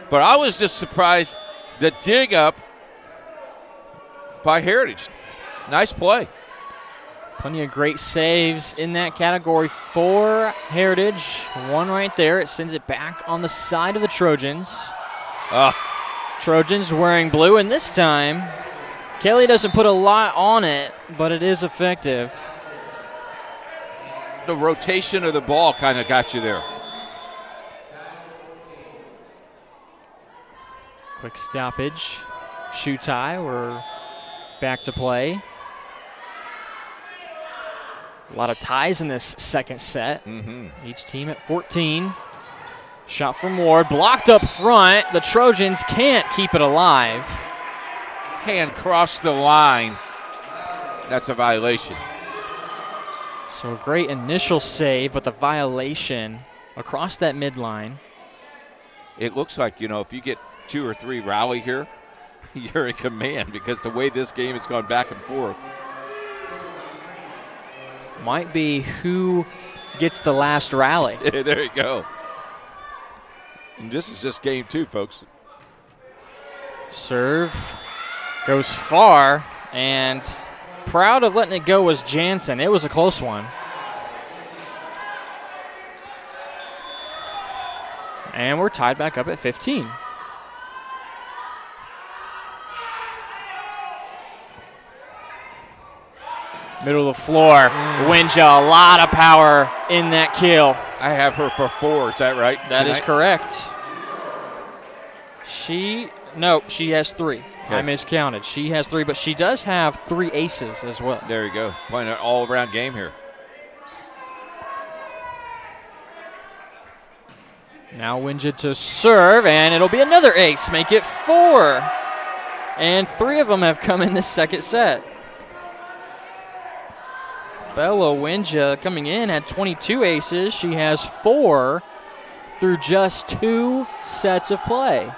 But I was just surprised the dig up by Heritage. Nice play. Plenty of great saves in that category for Heritage. 1 right there. It sends it back on the side of the Trojans. Trojans wearing blue, and this time Kelly doesn't put a lot on it, but it is effective. The rotation of the ball kind of got you there. Quick stoppage. Shoe tie. We're back to play. A lot of ties in this second set. Each team at 14. Shot from Ward. Blocked up front. The Trojans can't keep it alive. Hand crossed the line. That's a violation. So a great initial save, but the violation across that midline. It looks like, if you get 2 or 3 rally here, you're in command because the way this game has gone back and forth. Might be who gets the last rally. There you go. And this is just game 2, folks. Serve goes far, and proud of letting it go was Jansen. It was a close one. And we're tied back up at 15. Middle of the floor. Winja, a lot of power in that kill. I have her for 4. Is that right? That is correct. She has 3. Okay. I miscounted. She has 3, but she does have 3 aces as well. There you go. Playing an all-around game here. Now Winja to serve, and it'll be another ace. Make it 4. And 3 of them have come in this second set. Bella Winja coming in had 22 aces. She has 4 through just 2 sets of play.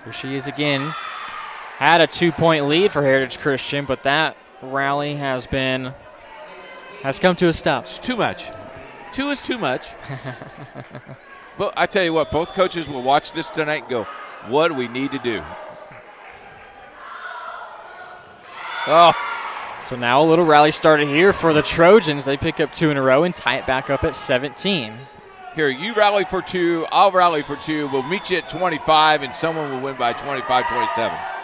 Here she is again. had a 2-point lead for Heritage Christian, but that rally has come to a stop. It's too much. 2 is too much. But I tell you what, both coaches will watch this tonight and go, what do we need to do? Oh. So now a little rally started here for the Trojans. They pick up 2 in a row and tie it back up at 17. Here, you rally for 2, I'll rally for 2. We'll meet you at 25, and someone will win by 25-27.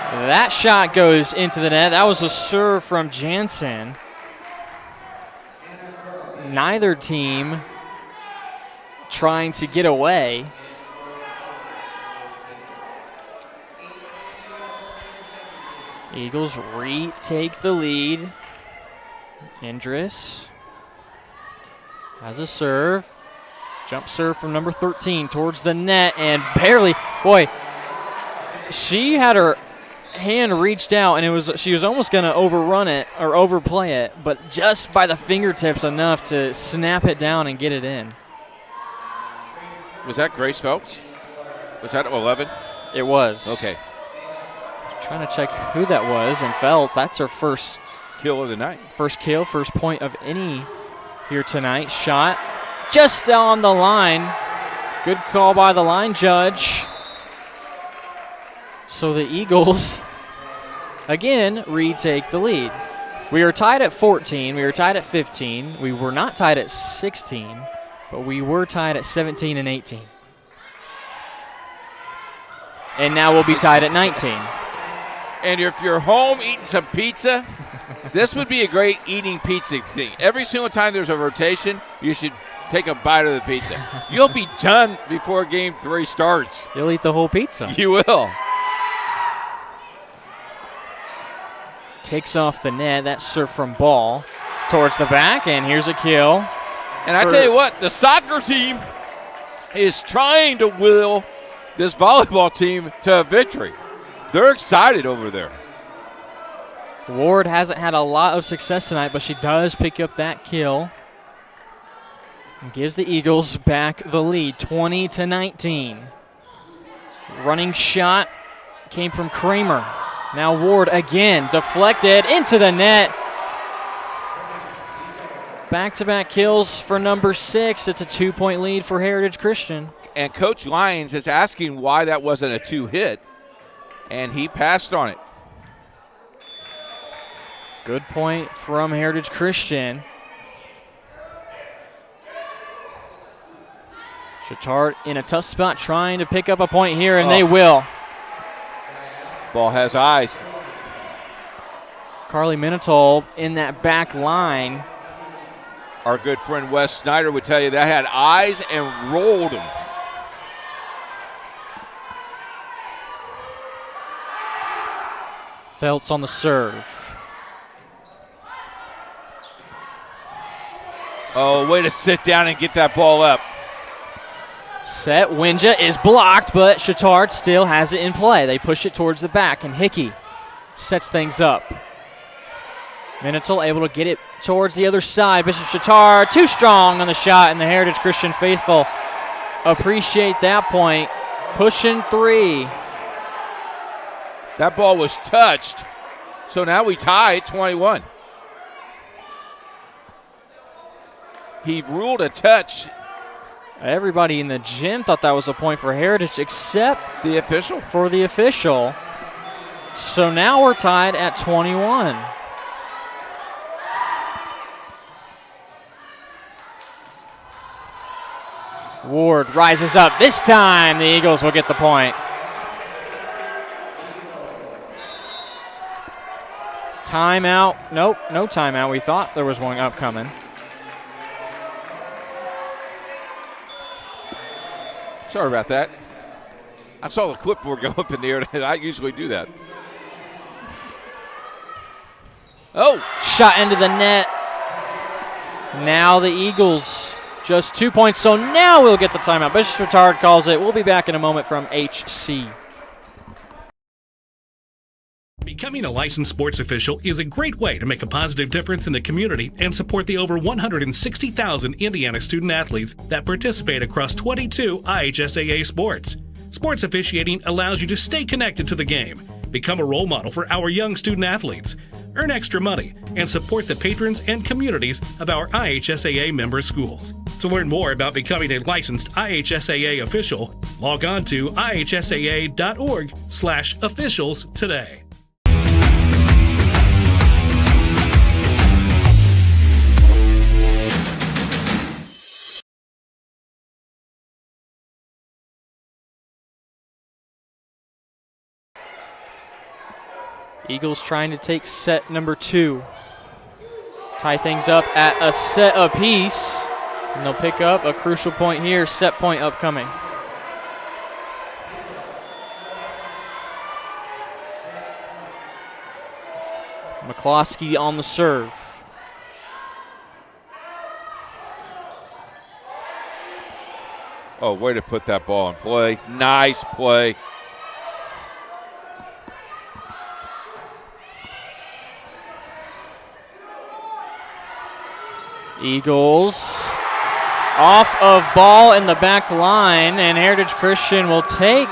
That shot goes into the net. That was a serve from Jansen. Neither team trying to get away. Eagles retake the lead. Indris has a serve. Jump serve from number 13 towards the net, and barely, boy, she had her hand reached out, and she was almost going to overrun it or overplay it, but just by the fingertips enough to snap it down and get it in. Was that Grace Phelps? Was that 11? It was. Okay. Trying to check who that was, and Phelps, that's her first kill of the night. First kill, first point of any here tonight. Shot just on the line. Good call by the line judge. So the Eagles, again, retake the lead. We are tied at 14. We were tied at 15. We were not tied at 16, but we were tied at 17 and 18. And now we'll be tied at 19. And if you're home eating some pizza, this would be a great eating pizza thing. Every single time there's a rotation, you should take a bite of the pizza. You'll be done before game 3 starts. You'll eat the whole pizza. You will. Takes off the net. That serve from Ball towards the back, and here's a kill. And I tell you what, the soccer team is trying to will this volleyball team to a victory. They're excited over there. Ward hasn't had a lot of success tonight, but she does pick up that kill and gives the Eagles back the lead, 20-19. Running shot came from Kramer. Now Ward again, deflected into the net. Back-to-back kills for number 6. It's a 2-point lead for Heritage Christian. And Coach Lyons is asking why that wasn't a 2-hit, and he passed on it. Good point from Heritage Christian. Chatard in a tough spot trying to pick up a point here, and they will. Ball has eyes. Carly Minatol in that back line. Our good friend Wes Snyder would tell you that had eyes and rolled him. Phelps on the serve. Oh, way to sit down and get that ball up. Set. Winja is blocked, but Chatard still has it in play. They push it towards the back, and Hickey sets things up. Minatol able to get it towards the other side. Bishop Chatard too strong on the shot, and the Heritage Christian faithful appreciate that point. Pushing 3. That ball was touched, so now we tie at 21. He ruled a touch. Everybody in the gym thought that was a point for Heritage except the official. For the official. So now we're tied at 21. Ward rises up. This time the Eagles will get the point. Timeout. Nope, no timeout. We thought there was one upcoming. Sorry about that. I saw the clipboard go up in the air. I usually do that. Oh! Shot into the net. Now the Eagles just 2 points, so now we'll get the timeout. Bishop Chatard calls it. We'll be back in a moment from HC. Becoming a licensed sports official is a great way to make a positive difference in the community and support the over 160,000 Indiana student athletes that participate across 22 IHSAA sports. Sports officiating allows you to stay connected to the game, become a role model for our young student athletes, earn extra money, and support the patrons and communities of our IHSAA member schools. To learn more about becoming a licensed IHSAA official, log on to ihsaa.org/officials today. Eagles trying to take set number 2. Tie things up at a set apiece. And they'll pick up a crucial point here. Set point upcoming. McCloskey on the serve. Oh, way to put that ball in play. Nice play. Eagles off of ball in the back line, and Heritage Christian will take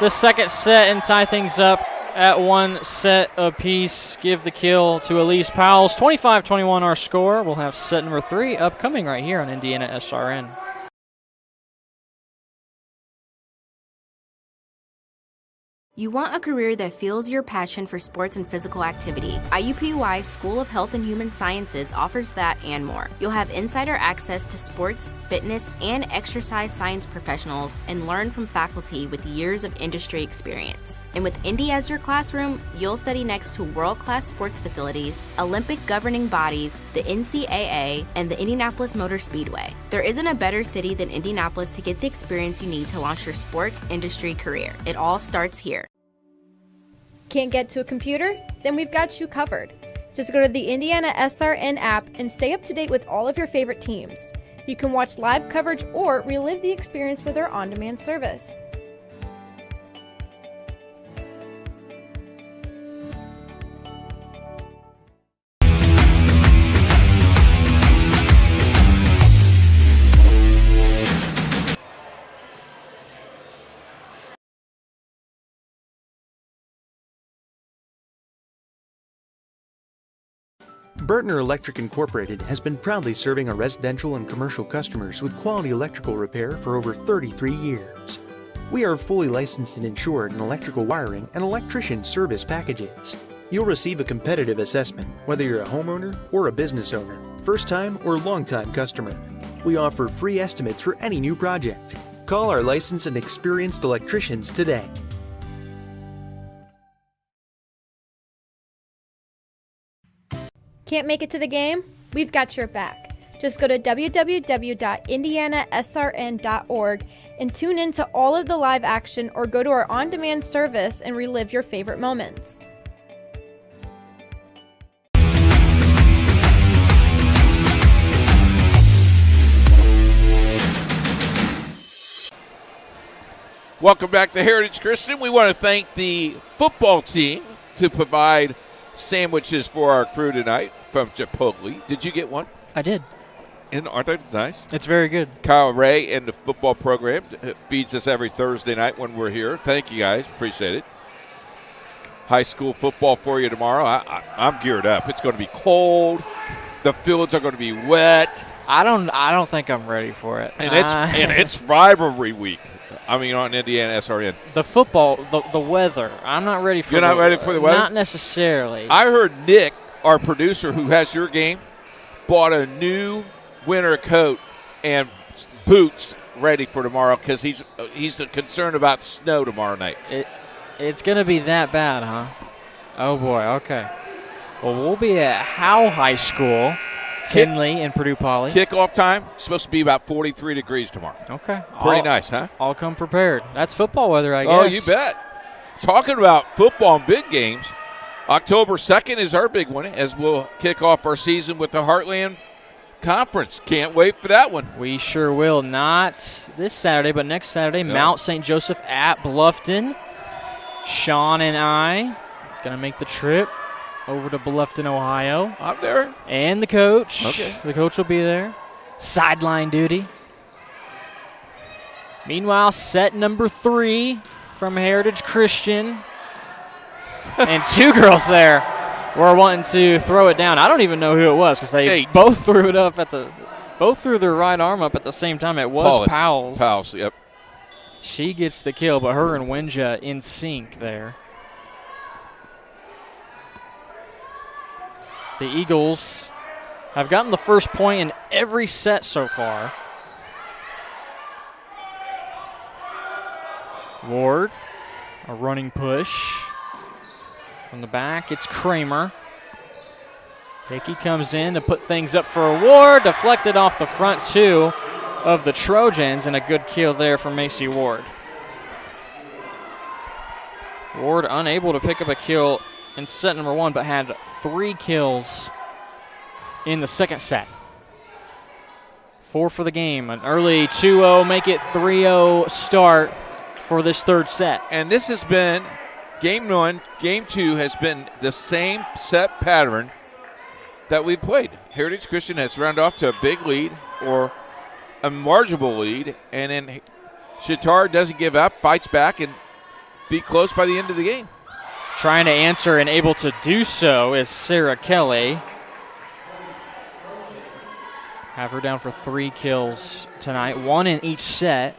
the second set and tie things up at 1 set apiece. Give the kill to Elise Powell's 25-21 our score. We'll have set number 3 upcoming right here on IndianaSRN. You want a career that fuels your passion for sports and physical activity. IUPUI School of Health and Human Sciences offers that and more. You'll have insider access to sports, fitness, and exercise science professionals and learn from faculty with years of industry experience. And with Indy as your classroom, you'll study next to world-class sports facilities, Olympic governing bodies, the NCAA, and the Indianapolis Motor Speedway. There isn't a better city than Indianapolis to get the experience you need to launch your sports industry career. It all starts here. Can't get to a computer? Then we've got you covered. Just go to the IndianaSRN app and stay up to date with all of your favorite teams. You can watch live coverage or relive the experience with our on-demand service. Bertner Electric Incorporated has been proudly serving our residential and commercial customers with quality electrical repair for over 33 years. We are fully licensed and insured in electrical wiring and electrician service packages. You'll receive a competitive assessment whether you're a homeowner or a business owner, first-time or long-time customer. We offer free estimates for any new project. Call our licensed and experienced electricians today. Can't make it to the game? We've got your back. Just go to www.indianasrn.org and tune in to all of the live action or go to our on-demand service and relive your favorite moments. Welcome back to Heritage Christian. We want to thank the football team to provide sandwiches for our crew tonight from Chipotle. Did you get one? I did. And aren't they nice? It's very good. Kyle Ray and the football program feeds us every Thursday night when we're here. Thank you guys. Appreciate it. High school football for you tomorrow. I'm geared up. It's going to be cold. The fields are going to be wet. I don't think I'm ready for it. And it's rivalry week. I mean, on IndianaSRN. The football, the weather. I'm not ready for. You're not ready for the weather? Not necessarily. I heard Nick, our producer who has your game, bought a new winter coat and boots ready for tomorrow because he's concerned about snow tomorrow night. It's going to be that bad, huh? Oh, boy. Okay. Well, we'll be at Howe High School. Tinley and Purdue Poly. Kickoff time, supposed to be about 43 degrees tomorrow. Okay. Pretty nice, huh? I'll come prepared. That's football weather, I guess. Oh, you bet. Talking about football and big games, October 2nd is our big one as we'll kick off our season with the Heartland Conference. Can't wait for that one. We sure will. Not this Saturday, but next Saturday, no. Mount St. Joseph at Bluffton. Sean and I going to make the trip over to Bluffton, Ohio. I'm there. And the coach. Okay. The coach will be there. Sideline duty. Meanwhile, set number 3 from Heritage Christian. And 2 girls there were wanting to throw it down. I don't even know who it was because they both threw it up both threw their right arm up at the same time. It was Powell's. Powell's, yep. She gets the kill, but her and Winja in sync there. The Eagles have gotten the first point in every set so far. Ward, a running push. From the back, it's Kramer. Hickey comes in to put things up for a Ward, deflected off the front 2 of the Trojans, and a good kill there from Macy Ward. Ward unable to pick up a kill in set number 1, but had 3 kills in the second set. 4 for the game. An early 2-0, make it 3-0 start for this third set. And this has been game 1. Game 2 has been the same set pattern that we played. Heritage Christian has rounded off to a big lead or a marginal lead, and then Chatard doesn't give up, fights back, and be close by the end of the game. Trying to answer and able to do so is Sarah Kelly. Have her down for 3 kills tonight, 1 in each set.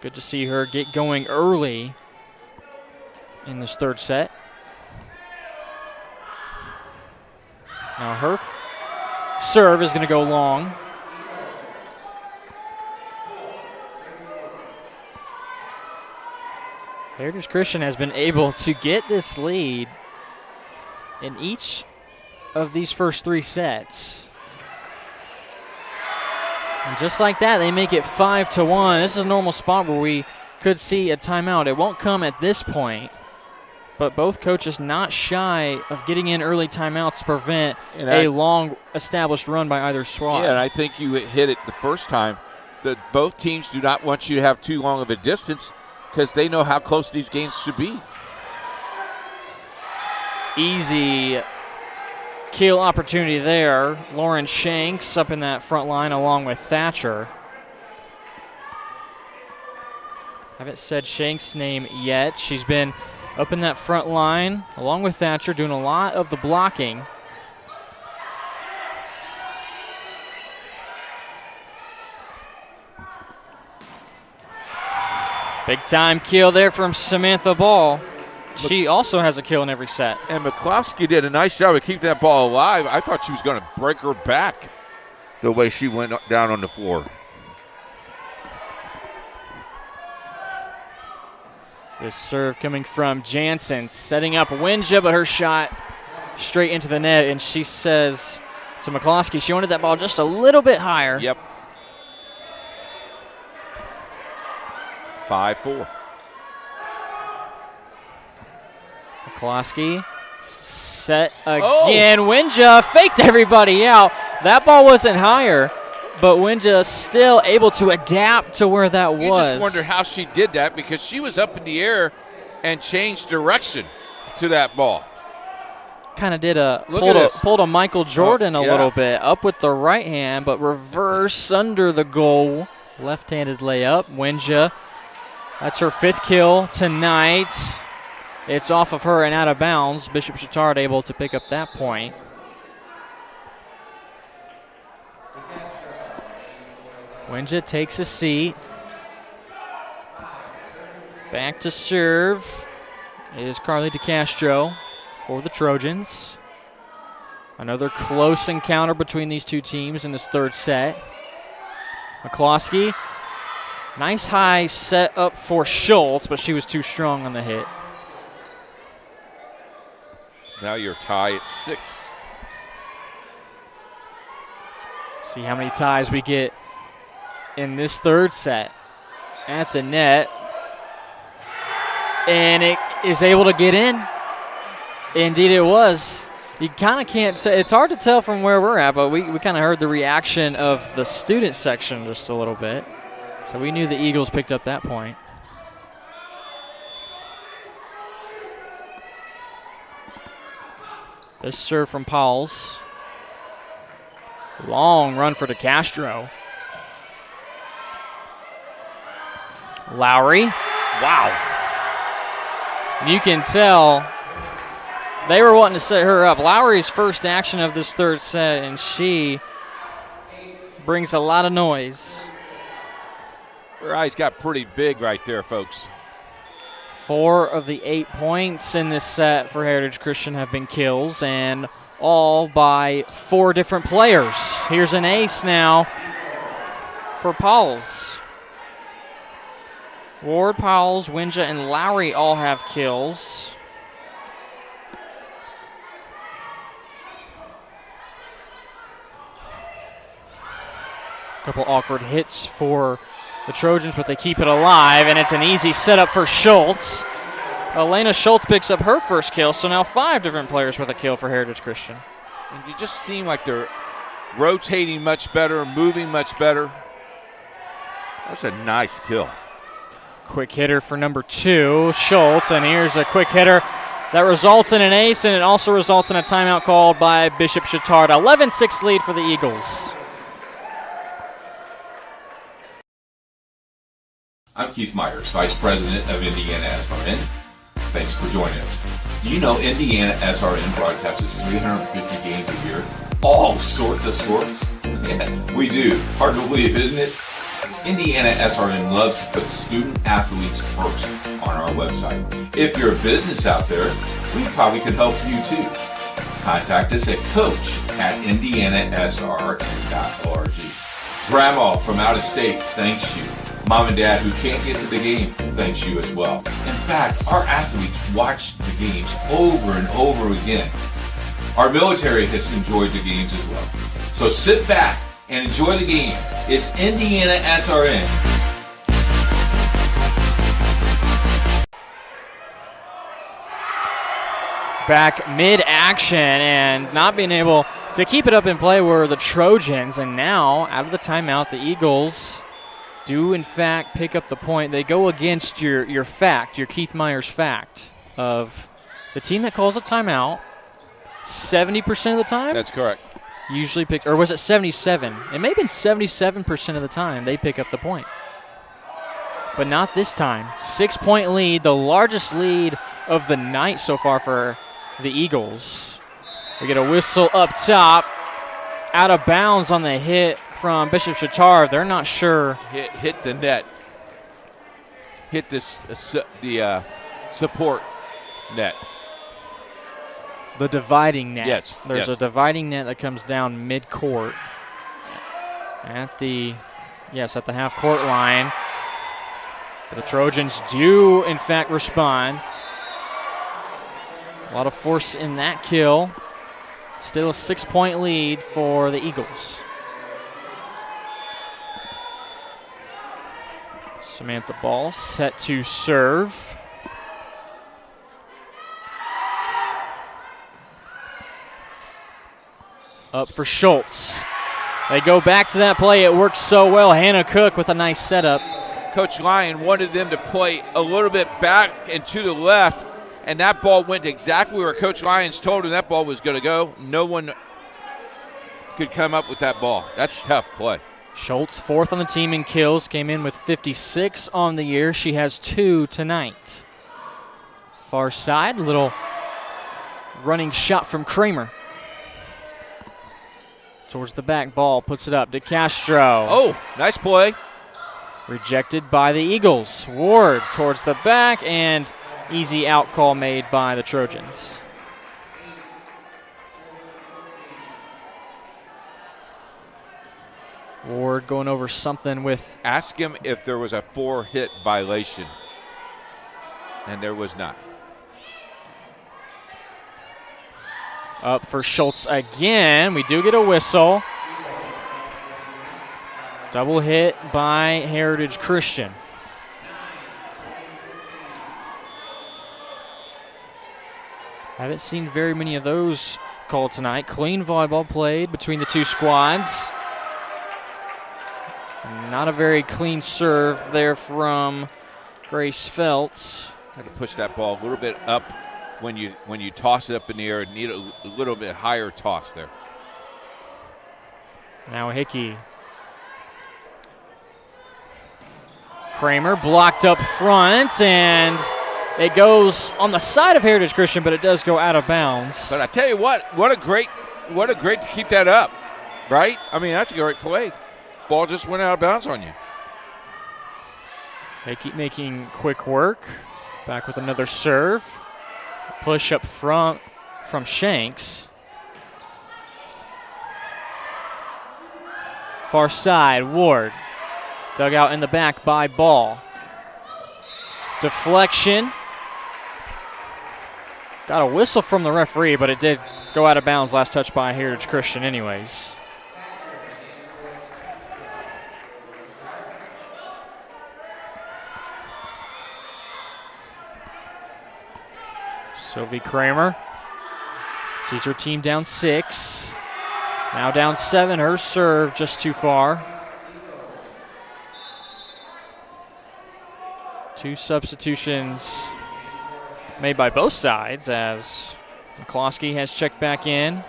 Good to see her get going early in this third set. Now her serve is going to go long. Heritage Christian has been able to get this lead in each of these first 3 sets. And just like that, they make it 5-1. This is a normal spot where we could see a timeout. It won't come at this point, but both coaches not shy of getting in early timeouts to prevent a long established run by either squad. Yeah, and I think you hit it the first time that both teams do not want you to have too long of a distance because they know how close these games should be. Easy kill opportunity there. Lauren Shanks up in that front line along with Thatcher. Haven't said Shanks' name yet. She's been up in that front line along with Thatcher doing a lot of the blocking. Big time kill there from Samantha Ball. She also has a kill in every set. And McCloskey did a nice job of keeping that ball alive. I thought she was going to break her back the way she went down on the floor. This serve coming from Jansen, setting up Winja, but her shot straight into the net, and she says to McCloskey she wanted that ball just a little bit higher. Yep. 5-4. McCloskey set again. Winja faked everybody out. That ball wasn't higher, but Winja still able to adapt to where that was. You just wonder how she did that because she was up in the air and changed direction to that ball. Kind of did pulled a Michael Jordan a little bit. Up with the right hand, but reverse under the goal. Left-handed layup. Winja, that's her 5th kill tonight. It's off of her and out of bounds. Bishop Chatard able to pick up that point. Winja takes a seat. Back to serve is Carly DeCastro for the Trojans. Another close encounter between these two teams in this third set. McCloskey, nice high set up for Schultz, but she was too strong on the hit. Now you're tied at 6. See how many ties we get in this third set. At the net. And it is able to get in. Indeed it was. You kind of can't tell. It's hard to tell from where we're at, but we kind of heard the reaction of the student section just a little bit. So we knew the Eagles picked up that point. This serve from Pauls. Long run for DeCastro. Lowry. Wow. You can tell they were wanting to set her up. Lowry's first action of this third set, and she brings a lot of noise. Her eyes got pretty big right there, folks. 4 of the 8 points in this set for Heritage Christian have been kills, and all by 4 different players. Here's an ace now for Pauls. Ward, Pauls, Winja, and Lowry all have kills. Couple awkward hits for the Trojans, but they keep it alive, and it's an easy setup for Schultz. Elena Schultz picks up her first kill, so now 5 different players with a kill for Heritage Christian. And you just seem like they're rotating much better, moving much better. That's a nice kill. Quick hitter for number 2, Schultz, and here's a quick hitter that results in an ace, and it also results in a timeout called by Bishop Chatard. 11-6 lead for the Eagles. I'm Keith Myers, Vice President of IndianaSRN. Thanks for joining us. Do you know IndianaSRN broadcasts 350 games a year? All sorts of sports? Yeah, we do. Hard to believe, isn't it? IndianaSRN loves to put student athletes first on our website. If you're a business out there, we probably could help you too. Contact us at coach@indianasrn.org. Grandma from out of state thanks you. Mom and Dad who can't get to the game thanks you as well. In fact, our athletes watch the games over and over again. Our military has enjoyed the games as well. So sit back and enjoy the game. It's IndianaSRN. Back mid-action and not being able to keep it up in play were the Trojans, and now out of the timeout, the Eagles do in fact pick up the point. They go against your Keith Myers fact of the team that calls a timeout 70% of the time. That's correct. Usually pick, or was it 77? It may have been 77% of the time they pick up the point. But not this time. 6-point lead, the largest lead of the night so far for the Eagles. We get a whistle up top, out of bounds on the hit from Bishop Chatard. They're not sure. Hit the net. Hit this the support net. The dividing net. Yes. There's a dividing net that comes down mid-court at the half-court line. The Trojans do, in fact, respond. A lot of force in that kill. Still a 6-point lead for the Eagles. Samantha Ball set to serve. Up for Schultz. They go back to that play. It works so well. Hannah Cook with a nice setup. Coach Lyon wanted them to play a little bit back and to the left, and that ball went exactly where Coach Lyons told him that ball was going to go. No one could come up with that ball. That's a tough play. Schultz, 4th on the team in kills, came in with 56 on the year. She has 2 tonight. Far side, little running shot from Kramer. Towards the back, Ball puts it up to Castro. Oh, nice play. Rejected by the Eagles. Ward towards the back, and easy out call made by the Trojans. Ward going over something with... Ask him if there was a 4-hit violation, and there was not. Up for Schultz again. We do get a whistle. Double hit by Heritage Christian. Haven't seen very many of those called tonight. Clean volleyball played between the two squads. Not a very clean serve there from Grace Feltz. Got to push that ball a little bit up when you toss it up in the air. Need a little bit higher toss there. Now Hickey. Kramer blocked up front, and it goes on the side of Heritage Christian, but it does go out of bounds. But I tell you what a great to keep that up, right? I mean, that's a great play. Ball just went out of bounds on you. They keep making quick work. Back with another serve. Push up front from Shanks. Far side, Ward. Dug out in the back by Ball. Deflection. Got a whistle from the referee, but it did go out of bounds. Last touch by Heritage Christian anyways. Sylvie Kramer sees her team down 6. Now down 7. Her serve just too far. 2 substitutions made by both sides as McCloskey has checked back in.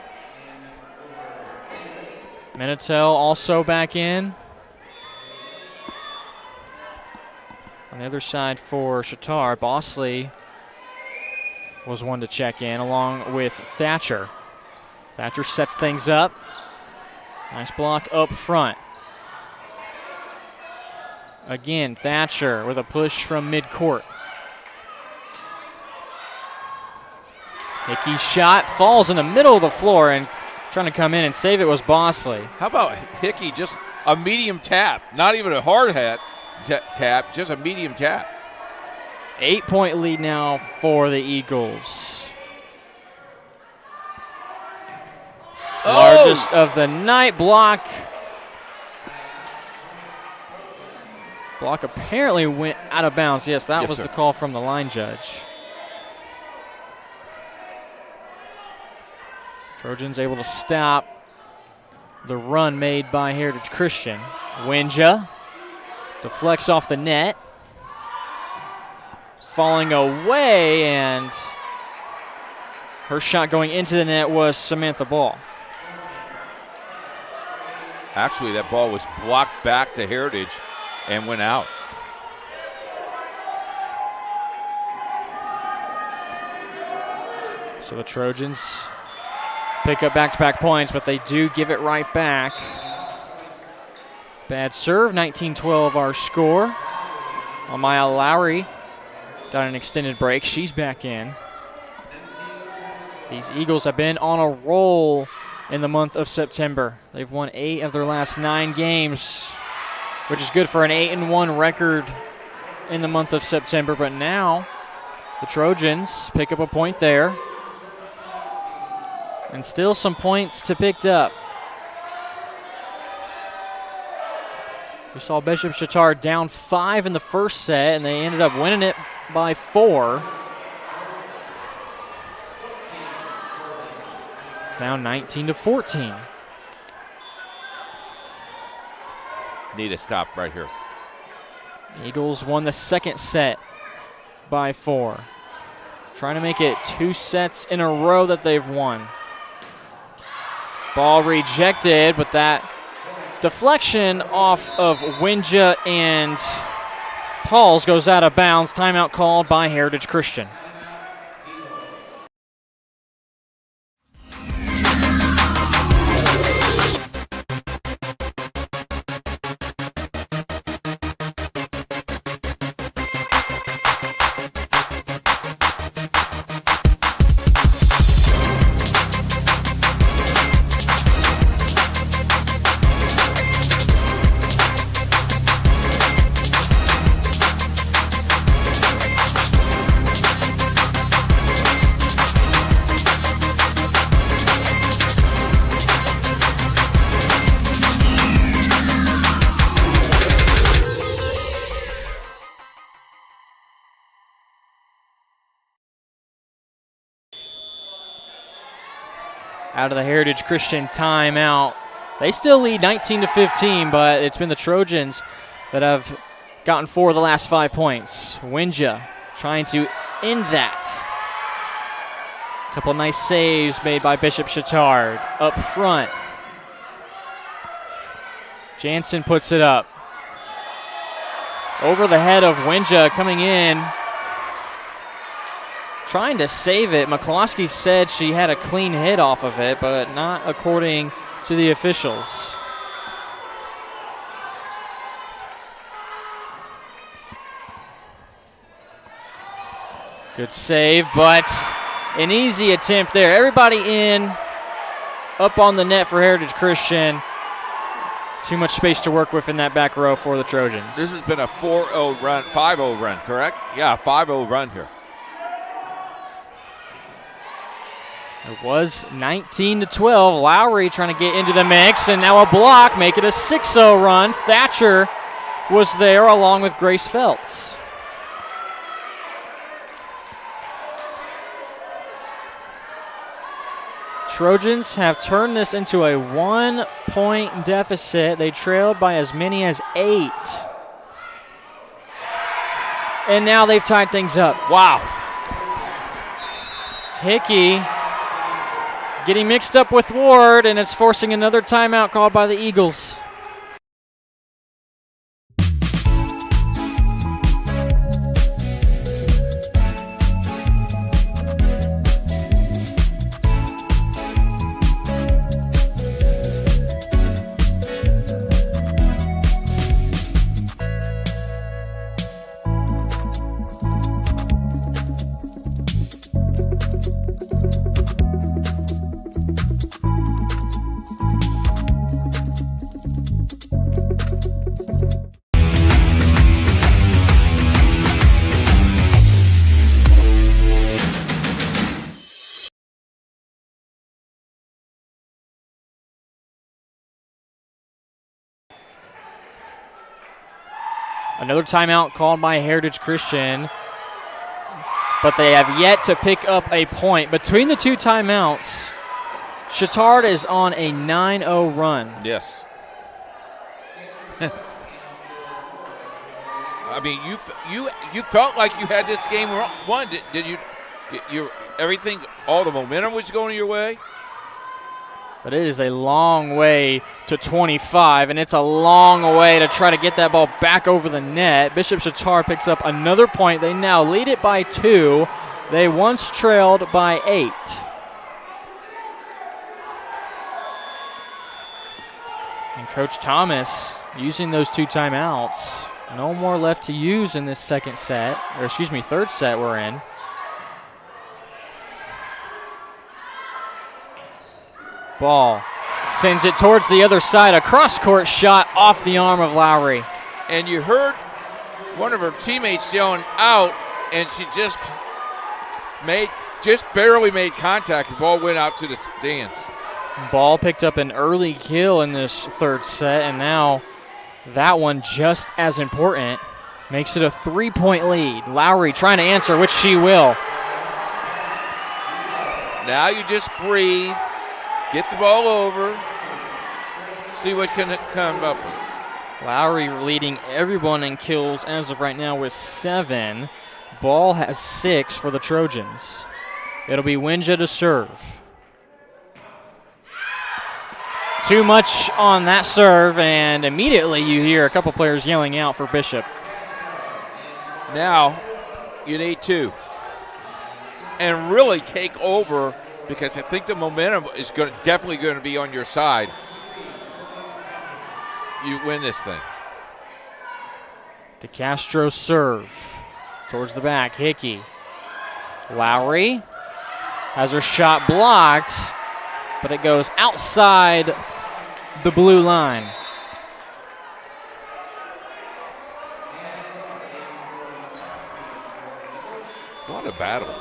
Minitel also back in. On the other side for Chatard, Bosley was one to check in along with Thatcher. Thatcher sets things up. Nice block up front. Again, Thatcher with a push from midcourt. Hickey's shot falls in the middle of the floor, and trying to come in and save it was Bosley. How about Hickey, just a medium tap, not even a hard tap, just a medium tap. 8-point lead now for the Eagles. Oh! Largest of the night. Block apparently went out of bounds. Yes, that was the call from the line judge. Trojans able to stop the run made by Heritage Christian. Winja deflects off the net. Falling away, and her shot going into the net was Samantha Ball. Actually, that ball was blocked back to Heritage and went out. So the Trojans pick up back-to-back points, but they do give it right back. Bad serve, 19-12 our score. Amaya Lowry got an extended break. She's back in. These Eagles have been on a roll in the month of September. They've won 8 of their last 9 games, which is good for an 8-1 record in the month of September. But now the Trojans pick up a point there. And still some points to pick up. We saw Bishop Chatard down 5 in the first set, and they ended up winning it by 4. It's now 19-14. Need to stop right here. Eagles won the second set by 4. Trying to make it 2 sets in a row that they've won. Ball rejected, but that deflection off of Winja and Pauls goes out of bounds. Timeout called by Heritage Christian. Out of the Heritage Christian timeout. They still lead 19-15, but it's been the Trojans that have gotten 4 of the last 5 points. Winja trying to end that. A couple nice saves made by Bishop Chatard up front. Jansen puts it up. over the head of Winja coming in. Trying to save it. McCloskey said she had a clean hit off of it, but not according to the officials. Good save, but an easy attempt there. Everybody in, up on the net for Heritage Christian. Too much space to work with in that back row for the Trojans. This has been a 4-0 run, 5-0 run, correct? Yeah, 5-0 run here. It was 19-12. Lowry trying to get into the mix, and now a block, make it a 6-0 run. Thatcher was there along with Grace Feltz. Trojans have turned this into a 1-point deficit. They trailed by as many as 8. And now they've tied things up. Wow. Hickey getting mixed up with Ward, and it's forcing another timeout called by the Eagles. Another timeout called by Heritage Christian, but they have yet to pick up a point. Between the two timeouts, Chatard is on a 9-0 run. Yes. I mean, you felt like you had this game won. Did you? Everything, all the momentum was going your way. But it is a long way to 25, and it's a long way to try to get that ball back over the net. Bishop Chatard picks up another point. They now lead it by 2. They once trailed by 8. And Coach Thomas using those 2 timeouts. No more left to use in this third set we're in. Ball sends it towards the other side. A cross-court shot off the arm of Lowry. And you heard one of her teammates yelling out, and she just barely made contact. The ball went out to the stands. Ball picked up an early kill in this third set, and now that one just as important. Makes it a 3-point lead. Lowry trying to answer, which she will. Now you just breathe. Get the ball over, see what can come up with. Lowry leading everyone in kills as of right now with 7. Ball has 6 for the Trojans. It'll be Winja to serve. Too much on that serve, and immediately you hear a couple players yelling out for Bishop. Now you need 2. And really take over, because I think the momentum is definitely going to be on your side. You win this thing. DeCastro serve towards the back. Hickey. Lowry has her shot blocked, but it goes outside the blue line. What a battle.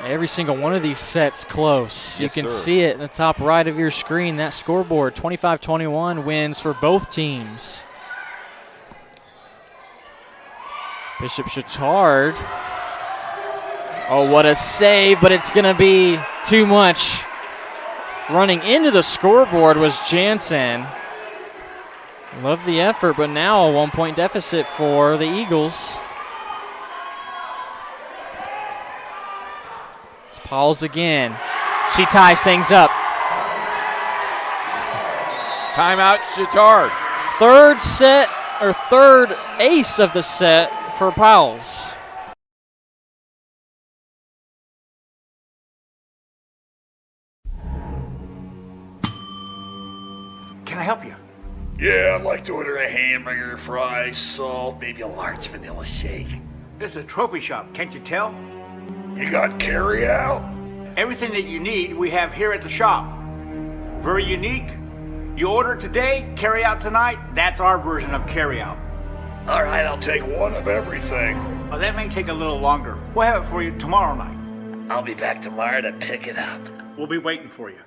Every single one of these sets close. Yes, you can sir. see it in the top right of your screen, that scoreboard. 25-21 wins for both teams. Bishop Chatard. Oh, what a save, but it's going to be too much. Running into the scoreboard was Jansen. Love the effort, but now a 1-point deficit for the Eagles. Pauls again. She ties things up. Timeout, Chatard. Third set third ace of the set for Powell's. Can I help you? Yeah, I'd like to order a hamburger, fries, salt, maybe a large vanilla shake. This is a trophy shop, can't you tell? You got carry out? Everything that you need, we have here at the shop. Very unique. You order today, carry out tonight. That's our version of carry out. All right, I'll take one of everything. Oh, that may take a little longer. We'll have it for you tomorrow night. I'll be back tomorrow to pick it up. We'll be waiting for you.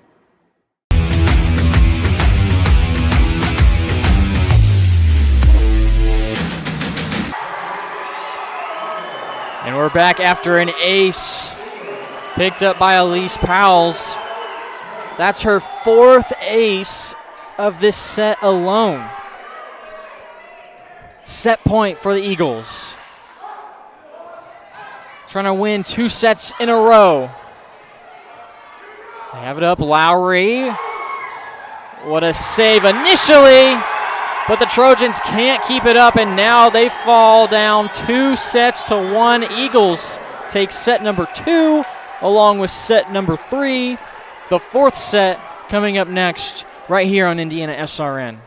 And we're back after an ace picked up by Elise Powell's. That's her fourth ace of this set alone. Set point for the Eagles. Trying to win 2 sets in a row. They have it up. Lowry. What a save initially, but the Trojans can't keep it up, and now they fall down 2-1. Eagles take set number 2 along with set number 3. The 4th set coming up next right here on IndianaSRN.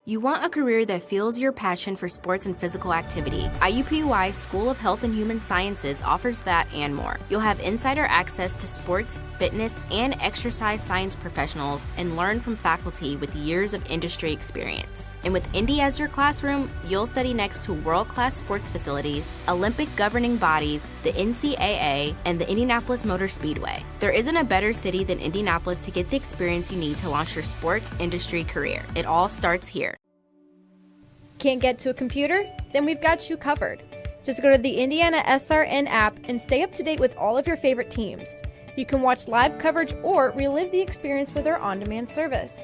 You want a career that fuels your passion for sports and physical activity. IUPUI School of Health and Human Sciences offers that and more. You'll have insider access to sports, fitness, and exercise science professionals and learn from faculty with years of industry experience. And with Indy as your classroom, you'll study next to world-class sports facilities, Olympic governing bodies, the NCAA, and the Indianapolis Motor Speedway. There isn't a better city than Indianapolis to get the experience you need to launch your sports industry career. It all starts here. Can't get to a computer? Then we've got you covered. Just go to the IndianaSRN app and stay up to date with all of your favorite teams. You can watch live coverage or relive the experience with our on-demand service.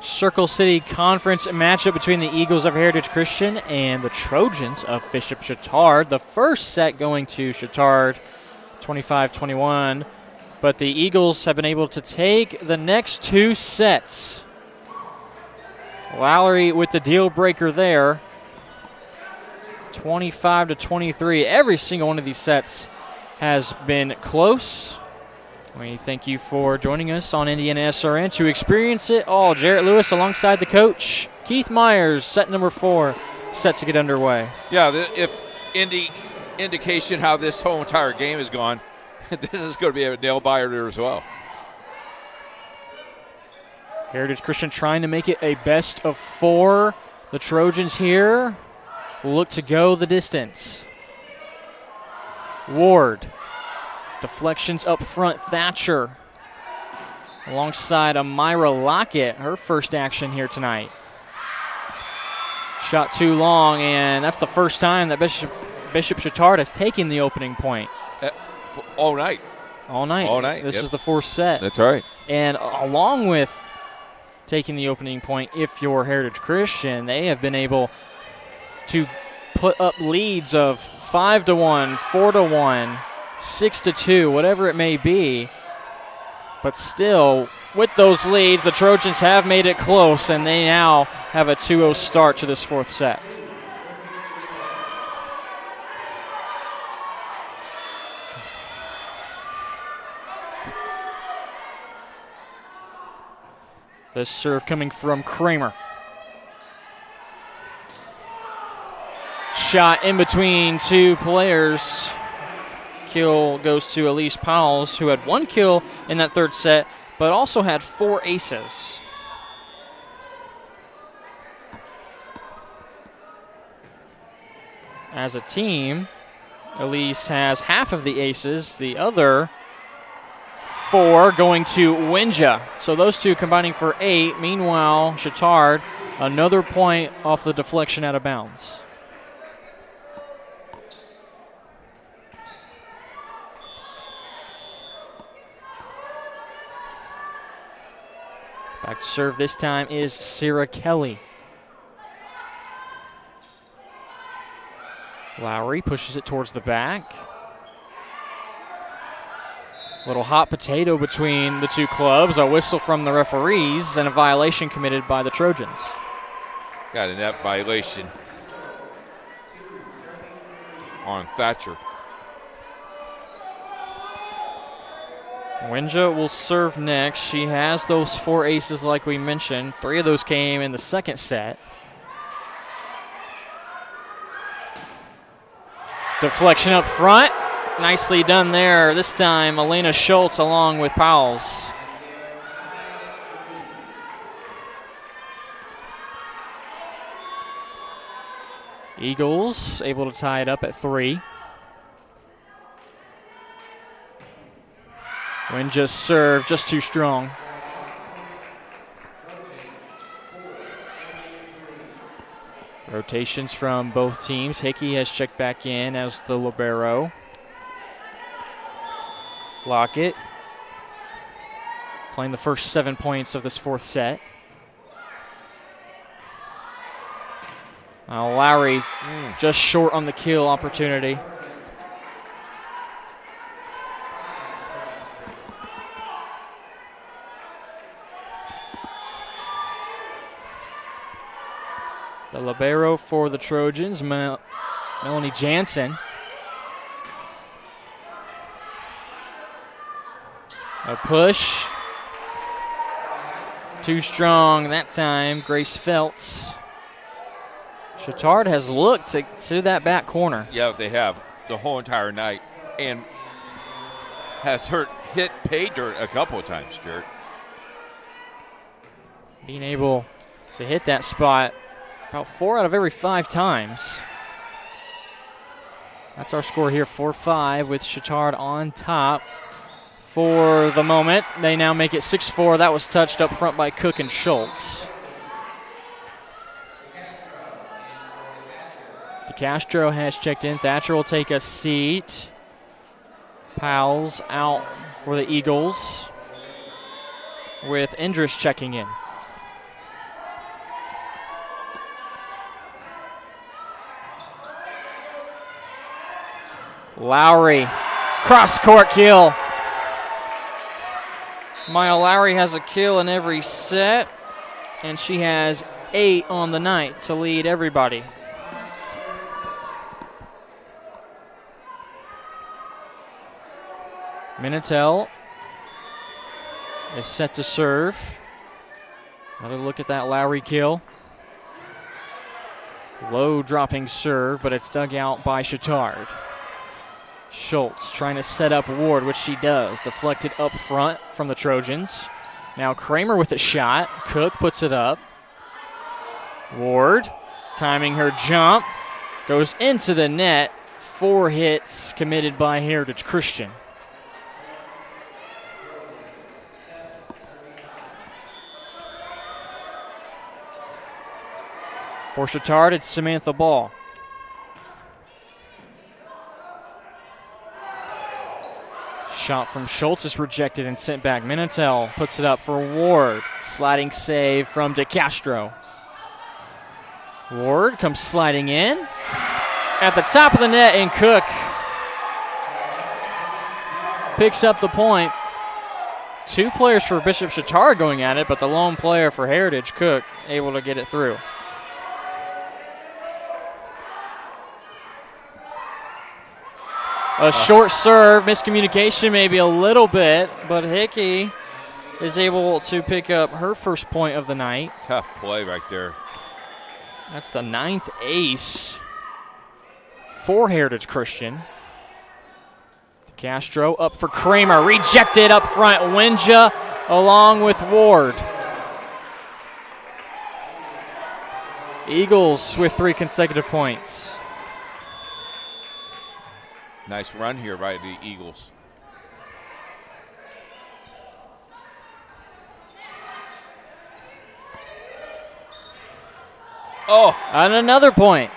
Circle City Conference matchup between the Eagles of Heritage Christian and the Trojans of Bishop Chatard. The first set going to Chatard, 25-21. But the Eagles have been able to take the next 2 sets. Lowry with the deal breaker there, 25-23. Every single one of these sets has been close. We thank you for joining us on IndianaSRN to experience it all. Jarrett Lewis alongside the coach, Keith Myers, set number 4, set to get underway. Yeah, if indication how this whole entire game has gone, this is going to be a nail-biter as well. Heritage Christian trying to make it a best of 4. The Trojans here will look to go the distance. Ward. Deflections up front. Thatcher alongside Amira Lockett, her first action here tonight. Shot too long, and that's the first time that Bishop Chatard has taken the opening point. All night. All night. This is the 4th set. That's right. And along with taking the opening point, if you're Heritage Christian, they have been able to put up leads of 5-1, 4-1, 6-2, whatever it may be, but still with those leads, the Trojans have made it close, and they now have a 2-0 start to this fourth set. The serve coming from Kramer. Shot in between two players. Kill goes to Elise Powles, who had 1 kill in that third set, but also had 4 aces. As a team, Elise has half of the aces, the other 4 going to Winja. So those two combining for 8. Meanwhile, Chatard, another point off the deflection out of bounds. Back to serve this time is Sarah Kelly. Lowry pushes it towards the back. Little hot potato between the two clubs. A whistle from the referees and a violation committed by the Trojans. Got a net violation on Thatcher. Winja will serve next. She has those 4 aces like we mentioned. 3 of those came in the second set. Deflection up front. Nicely done there. This time, Elena Schultz along with Powles. Eagles able to tie it up at 3. Winja's serve just too strong. Rotations from both teams. Hickey has checked back in as the libero. Lockett playing the first 7 points of this fourth set. Now Lowry just short on the kill opportunity. The libero for the Trojans, Melanie Jansen. A push. Too strong that time. Grace Feltz. Chatard has looked to that back corner. Yeah, they have the whole entire night, and has hit pay dirt a couple of times, Jared. Being able to hit that spot about 4 out of every 5 times. That's our score here, 4-5 with Chatard on top. For the moment, they now make it 6-4. That was touched up front by Cook and Schultz. DeCastro has checked in. Thatcher will take a seat. Powles out for the Eagles with Indris checking in. Lowry, cross-court kill. Maya Lowry has a kill in every set, and she has 8 on the night to lead everybody. Minitel is set to serve. Another look at that Lowry kill. Low dropping serve, but it's dug out by Chatard. Schultz trying to set up Ward, which she does. Deflected up front from the Trojans. Now Kramer with a shot. Cook puts it up. Ward timing her jump. Goes into the net. 4 hits committed by Heritage Christian. For Chatard, it's Samantha Ball. Shot from Schultz is rejected and sent back. Minitel puts it up for Ward. Sliding save from DeCastro. Ward comes sliding in. At the top of the net, and Cook picks up the point. two players for Bishop Chatard going at it, but the lone player for Heritage, Cook, able to get it through. A short serve, miscommunication maybe a little bit, but Hickey is able to pick up her first point of the night. Tough play right there. That's the 9th ace for Heritage Christian. Castro up for Kramer, rejected up front. Winja along with Ward. Eagles with 3 consecutive points. Nice run here by the Eagles. Oh, and another point.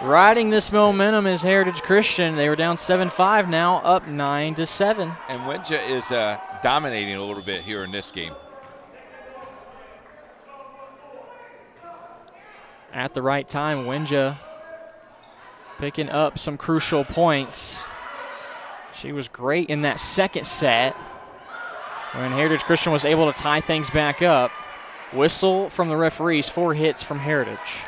Riding this momentum is Heritage Christian. They were down 7-5, now up 9-7. And Winja is dominating a little bit here in this game. At the right time, Winja picking up some crucial points. She was great in that second set when Heritage Christian was able to tie things back up. Whistle from the referees, 4 hits from Heritage.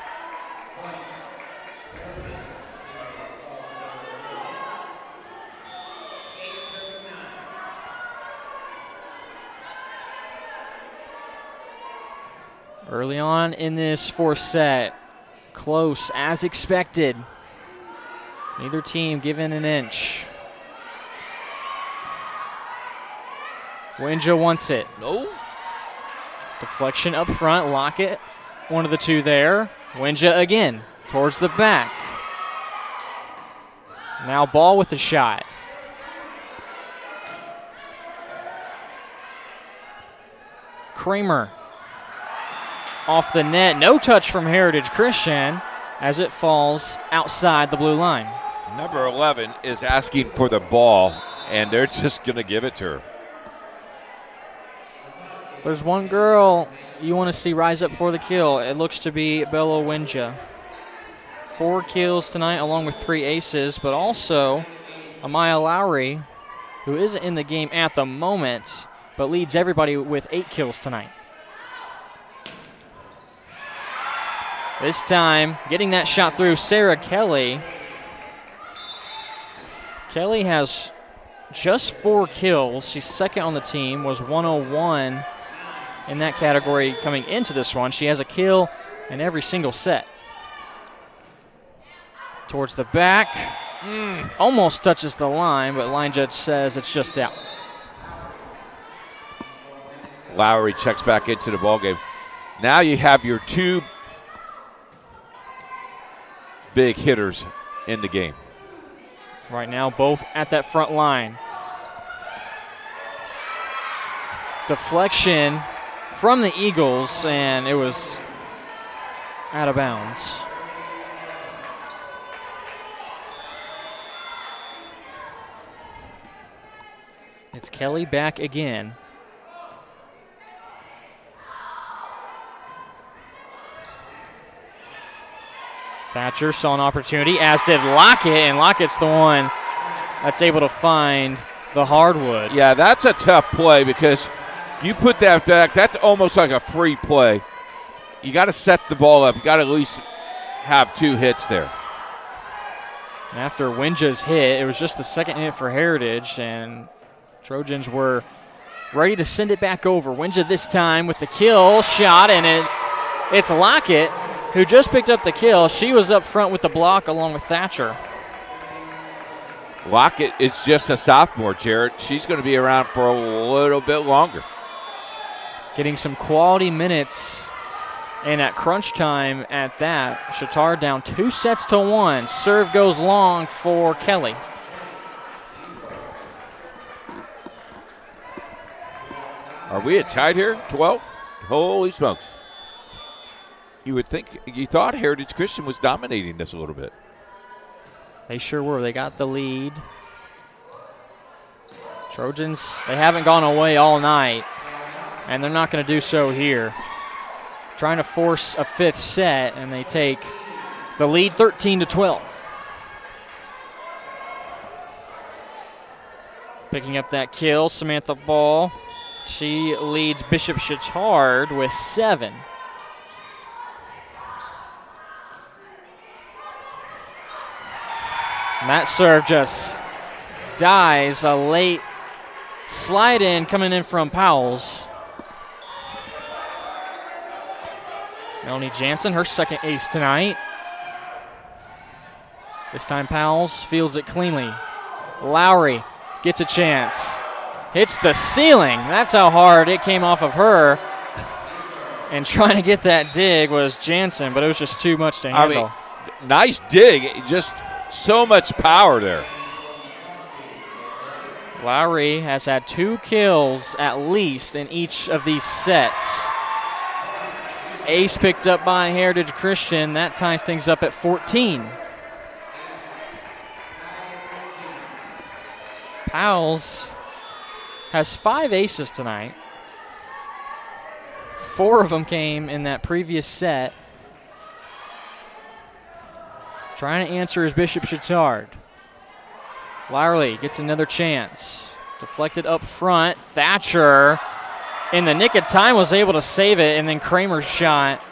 Early on in this 4th set, close as expected. Neither team given an inch. Winja wants it. No. Deflection up front, Lockett, one of the two there. Winja again, towards the back. Now Ball with the shot. Kramer off the net, no touch from Heritage Christian as it falls outside the blue line. Number 11 is asking for the ball, and they're just going to give it to her. If there's one girl you want to see rise up for the kill, it looks to be Bella Winja. 4 kills tonight along with 3 aces, but also Amaya Lowry, who isn't in the game at the moment, but leads everybody with 8 kills tonight. This time, getting that shot through, Sarah Kelly. Kelly has just 4 kills. She's second on the team, was 101 in that category coming into this one. She has a kill in every single set. Towards the back. Almost touches the line, but line judge says it's just out. Lowry checks back into the ballgame. Now you have your 2 big hitters in the game. Right now, both at that front line. Deflection from the Eagles, and it was out of bounds. It's Kelly back again. Thatcher saw an opportunity, as did Lockett, and Lockett's the one that's able to find the hardwood. Yeah, that's a tough play because you put that back, that's almost like a free play. You got to set the ball up. You got to at least have 2 hits there. And after Winja's hit, it was just the second hit for Heritage, and Trojans were ready to send it back over. Winja this time with the kill shot, and it's Lockett who just picked up the kill. She was up front with the block along with Thatcher. Lockett is just a sophomore, Jared. She's going to be around for a little bit longer. Getting some quality minutes, and at crunch time at that, Chatard down 2-1. Serve goes long for Kelly. Are we at tied here? 12? Holy smokes. You thought Heritage Christian was dominating this a little bit. They sure were. They got the lead. Trojans, they haven't gone away all night, and they're not going to do so here. Trying to force a 5th set, and they take the lead 13-12. Picking up that kill, Samantha Ball. She leads Bishop Chatard with 7. And that serve just dies. A late slide in coming in from Powell's. Melanie Jansen, her second ace tonight. This time Powell's fields it cleanly. Lowry gets a chance. Hits the ceiling. That's how hard it came off of her. And trying to get that dig was Jansen, but it was just too much to handle. I mean, nice dig. Just so much power there. Lowry has had 2 kills at least in each of these sets. Ace picked up by Heritage Christian. That ties things up at 14. Powell's has 5 aces tonight. 4 of them came in that previous set. Trying to answer is Bishop Chatard. Lowry gets another chance. Deflected up front. Thatcher, in the nick of time, was able to save it, and then Kramer's shot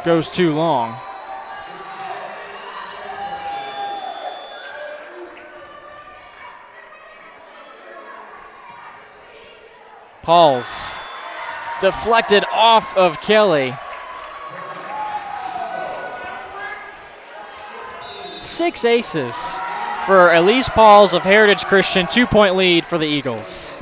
goes too long. Pauls deflected off of Kelly. 6 aces for Elise Pauls of Heritage Christian. 2-point lead for the Eagles.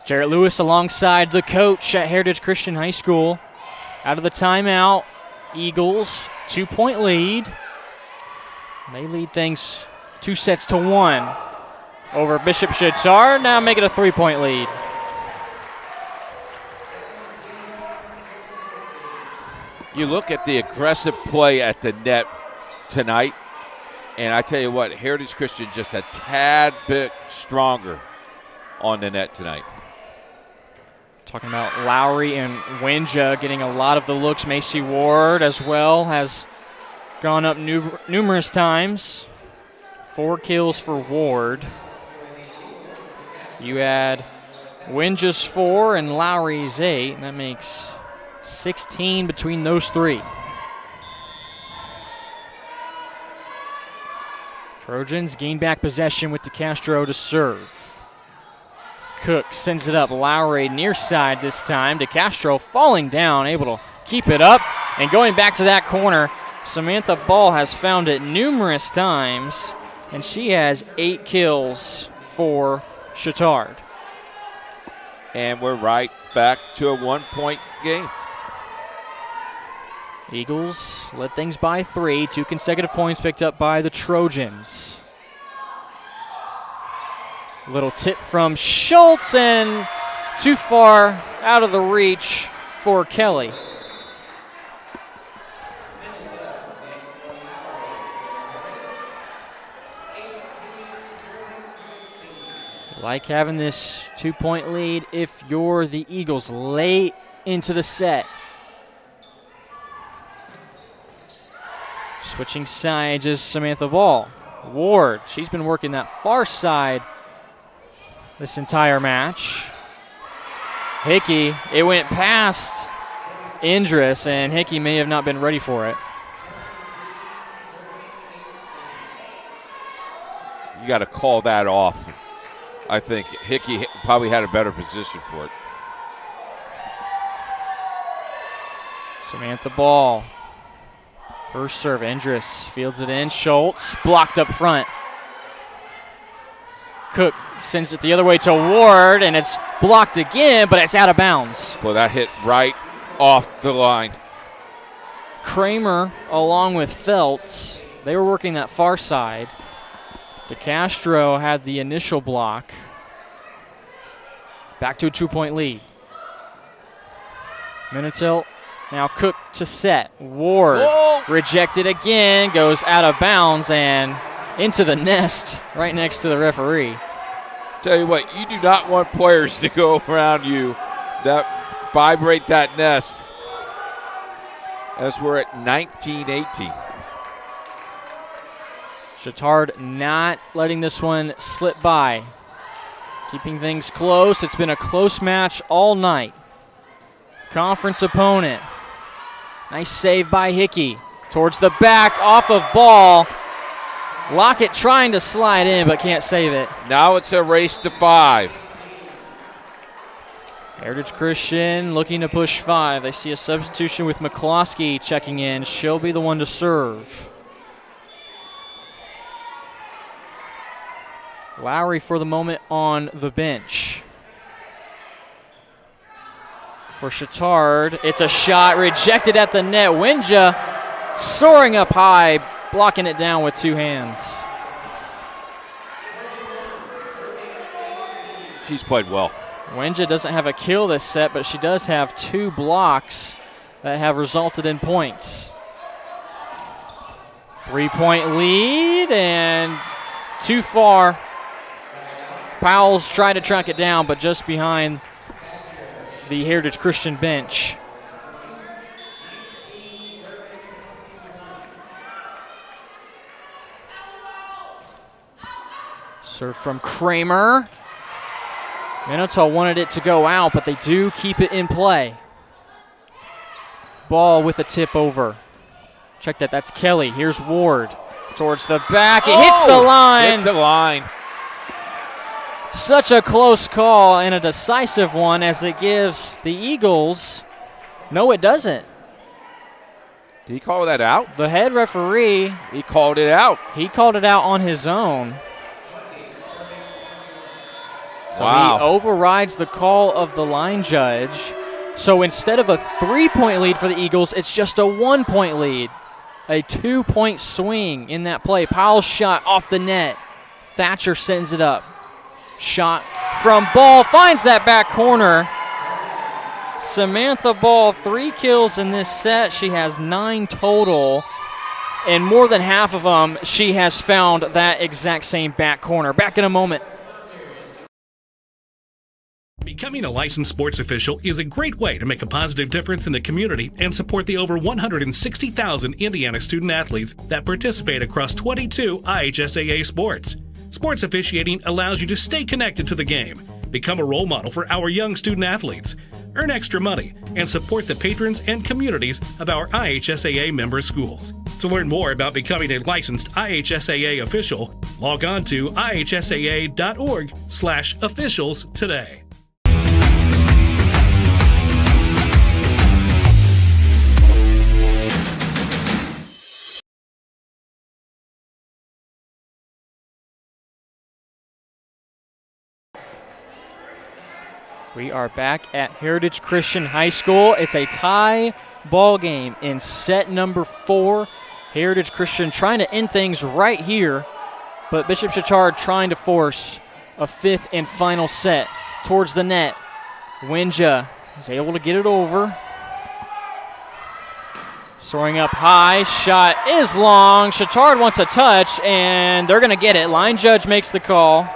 Jarrett Lewis alongside the coach at Heritage Christian High School. Out of the timeout, Eagles 2-point lead. They lead things 2-1 over Bishop Chatard. Now make it a 3-point lead. You look at the aggressive play at the net tonight, and I tell you what, Heritage Christian just a tad bit stronger on the net tonight. Talking about Lowry and Winja getting a lot of the looks. Macy Ward as well has gone up numerous times. 4 kills for Ward. You add Winja's 4 and Lowry's 8, and that makes 16 between those 3. Trojans gain back possession with DeCastro to serve. Cook sends it up. Lowry near side this time. DeCastro falling down, able to keep it up. And going back to that corner, Samantha Ball has found it numerous times, and she has 8 kills for Chatard. And we're right back to a 1-point game. Eagles led things by 3. 2 consecutive points picked up by the Trojans. Little tip from Schultz, and too far out of the reach for Kelly. Like having this 2-point lead if you're the Eagles late into the set. Switching sides is Samantha Ball. Ward, she's been working that far side this entire match. Hickey, it went past Indris, and Hickey may have not been ready for it. You got to call that off. I think Hickey probably had a better position for it. Samantha Ball First serve, Endress fields it in. Schultz blocked up front. Cook sends it the other way to Ward, and it's blocked again, but it's out of bounds. Well, that hit right off the line. Kramer, along with Feltz, they were working that far side. DeCastro had the initial block. Back to a 2-point lead. Minitil, now Cook to set. Ward rejected again, goes out of bounds and into the nest right next to the referee. Tell you what, you do not want players to go around you that vibrate that nest, as we're at 19-18. Chatard not letting this one slip by. Keeping things close. It's been a close match all night. Conference opponent. Nice save by Hickey. Towards the back, off of ball. Lockett trying to slide in, but can't save it. Now it's a race to 5. Heritage Christian looking to push 5. They see a substitution with McCloskey checking in. She'll be the one to serve. Lowry for the moment on the bench. For Chatard, it's a shot rejected at the net. Winja soaring up high, blocking it down with 2 hands. She's played well. Winja doesn't have a kill this set, but she does have 2 blocks that have resulted in points. 3-point lead and too far. Powell's trying to track it down, but just behind the Heritage Christian bench. Serve from Kramer. Minotaur wanted it to go out, but they do keep it in play. Ball with a tip over. Check that, that's Kelly. Here's Ward towards the back. It hits the line. Hit the line. Such a close call and a decisive one, as it gives the Eagles. No, it doesn't. Did he call that out? The head referee. He called it out. He called it out on his own. So wow. He overrides the call of the line judge. So instead of a 3-point lead for the Eagles, it's just a 1-point lead. A 2-point swing in that play. Powell's shot off the net. Thatcher sends it up. Shot from Ball, finds that back corner. Samantha Ball, 3 kills in this set. She has 9 total, and more than half of them, she has found that exact same back corner. Back in a moment. Becoming a licensed sports official is a great way to make a positive difference in the community and support the over 160,000 Indiana student athletes that participate across 22 IHSAA sports. Sports officiating allows you to stay connected to the game, become a role model for our young student athletes, earn extra money, and support the patrons and communities of our IHSAA member schools. To learn more about becoming a licensed IHSAA official, log on to ihsaa.org/officials today. We are back at Heritage Christian High School. It's a tie ball game in set number 4. Heritage Christian trying to end things right here, but Bishop Chatard trying to force a 5th and final set towards the net. Winja is able to get it over. Soaring up high, shot is long. Chatard wants a touch, and they're going to get it. Line judge makes the call.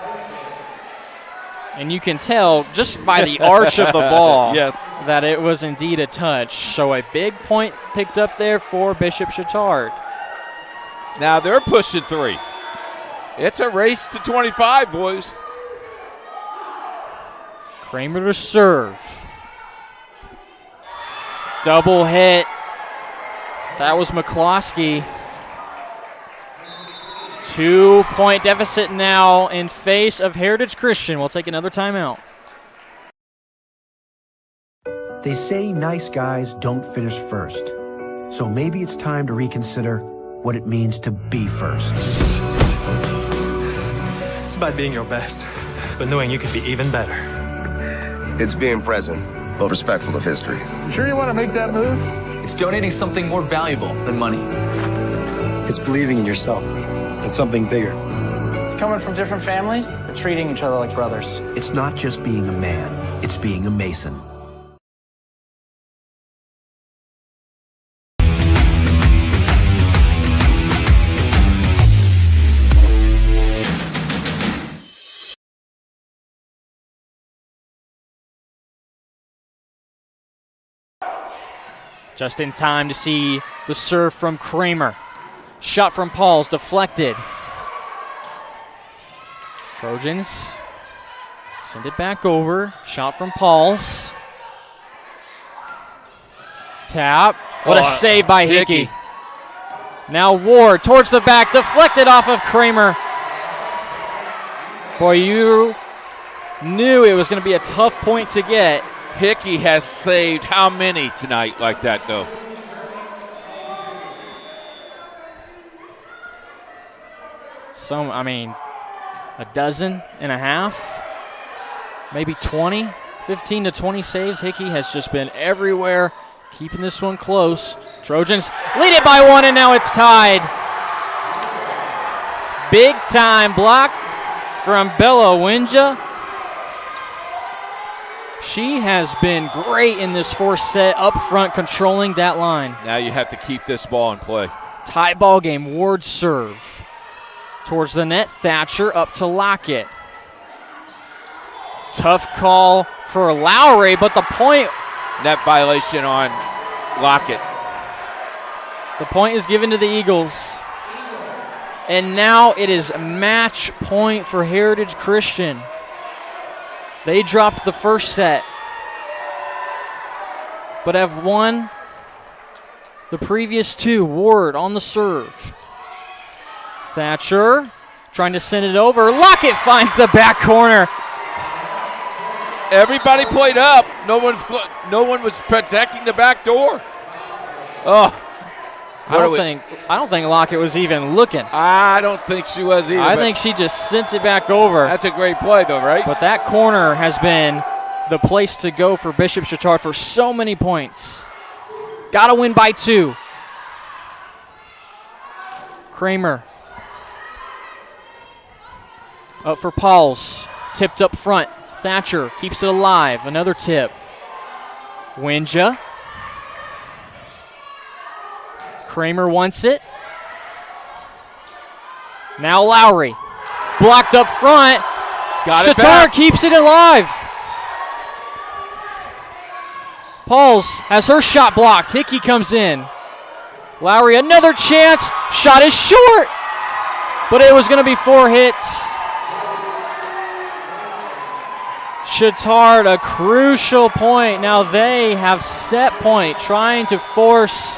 And you can tell just by the arch of the ball that it was indeed a touch. So a big point picked up there for Bishop Chatard. Now they're pushing 3. It's a race to 25, boys. Kramer to serve. Double hit. That was McCloskey. 2-point deficit now in face of Heritage Christian. We'll take another timeout. They say nice guys don't finish first. So maybe it's time to reconsider what it means to be first. It's about being your best, but knowing you could be even better. It's being present, but respectful of history. You sure you want to make that move? It's donating something more valuable than money. It's believing in yourself and something bigger. It's coming from different families, but treating each other like brothers. It's not just being a man, it's being a Mason. Just in time to see the serve from Kramer. Shot from Pauls, deflected. Trojans send it back over. Shot from Pauls. Tap. What a save by Hickey. Now Ward towards the back, deflected off of Kramer. Boy, you knew it was going to be a tough point to get. Hickey has saved how many tonight like that, though? A dozen and a half, maybe 20, 15 to 20 saves. Hickey has just been everywhere, keeping this one close. Trojans lead it by one, and now it's tied. Big time block from Bella Winja. She has been great in this fourth set, up front, controlling that line. Now you have to keep this ball in play. Tie ball game, Ward serve. Towards the net, Thatcher up to Lockett. Tough call for Lowry, but the point. Net violation on Lockett. The point is given to the Eagles. And now it is match point for Heritage Christian. They dropped the first set, but have won the previous two. Ward on the serve. Thatcher trying to send it over. Lockett finds the back corner. Everybody played up. No one was protecting the back door. Oh, I don't think Lockett was even looking. I don't think she was either. I think she just sent it back over. That's a great play, though, right? But that corner has been the place to go for Bishop Chatard for so many points. Got to win by 2. Kramer up for Pauls. Tipped up front. Thatcher keeps it alive. Another tip. Winja. Kramer wants it. Now Lowry. Blocked up front. Chatard keeps it alive. Pauls has her shot blocked. Hickey comes in. Lowry, another chance. Shot is short. But it was going to be 4 hits. Chatard, a crucial point. Now they have set point, trying to force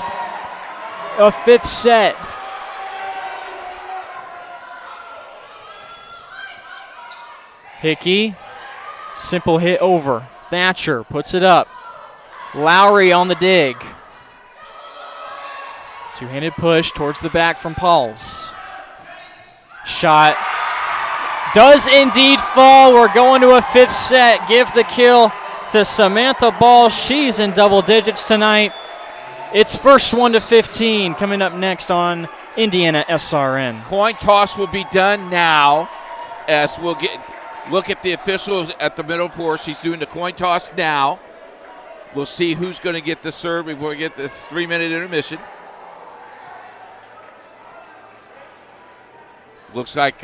a 5th set. Hickey, simple hit over. Thatcher puts it up. Lowry on the dig. Two-handed push towards the back from Pauls. Shot does indeed fall. We're going to a 5th set. Give the kill to Samantha Ball. She's in double digits tonight. It's first 1 to 15 coming up next on IndianaSRN. Coin toss will be done now as we'll look at the officials at the middle floor. She's doing the coin toss now. We'll see who's going to get the serve before we get this 3-minute intermission. Looks like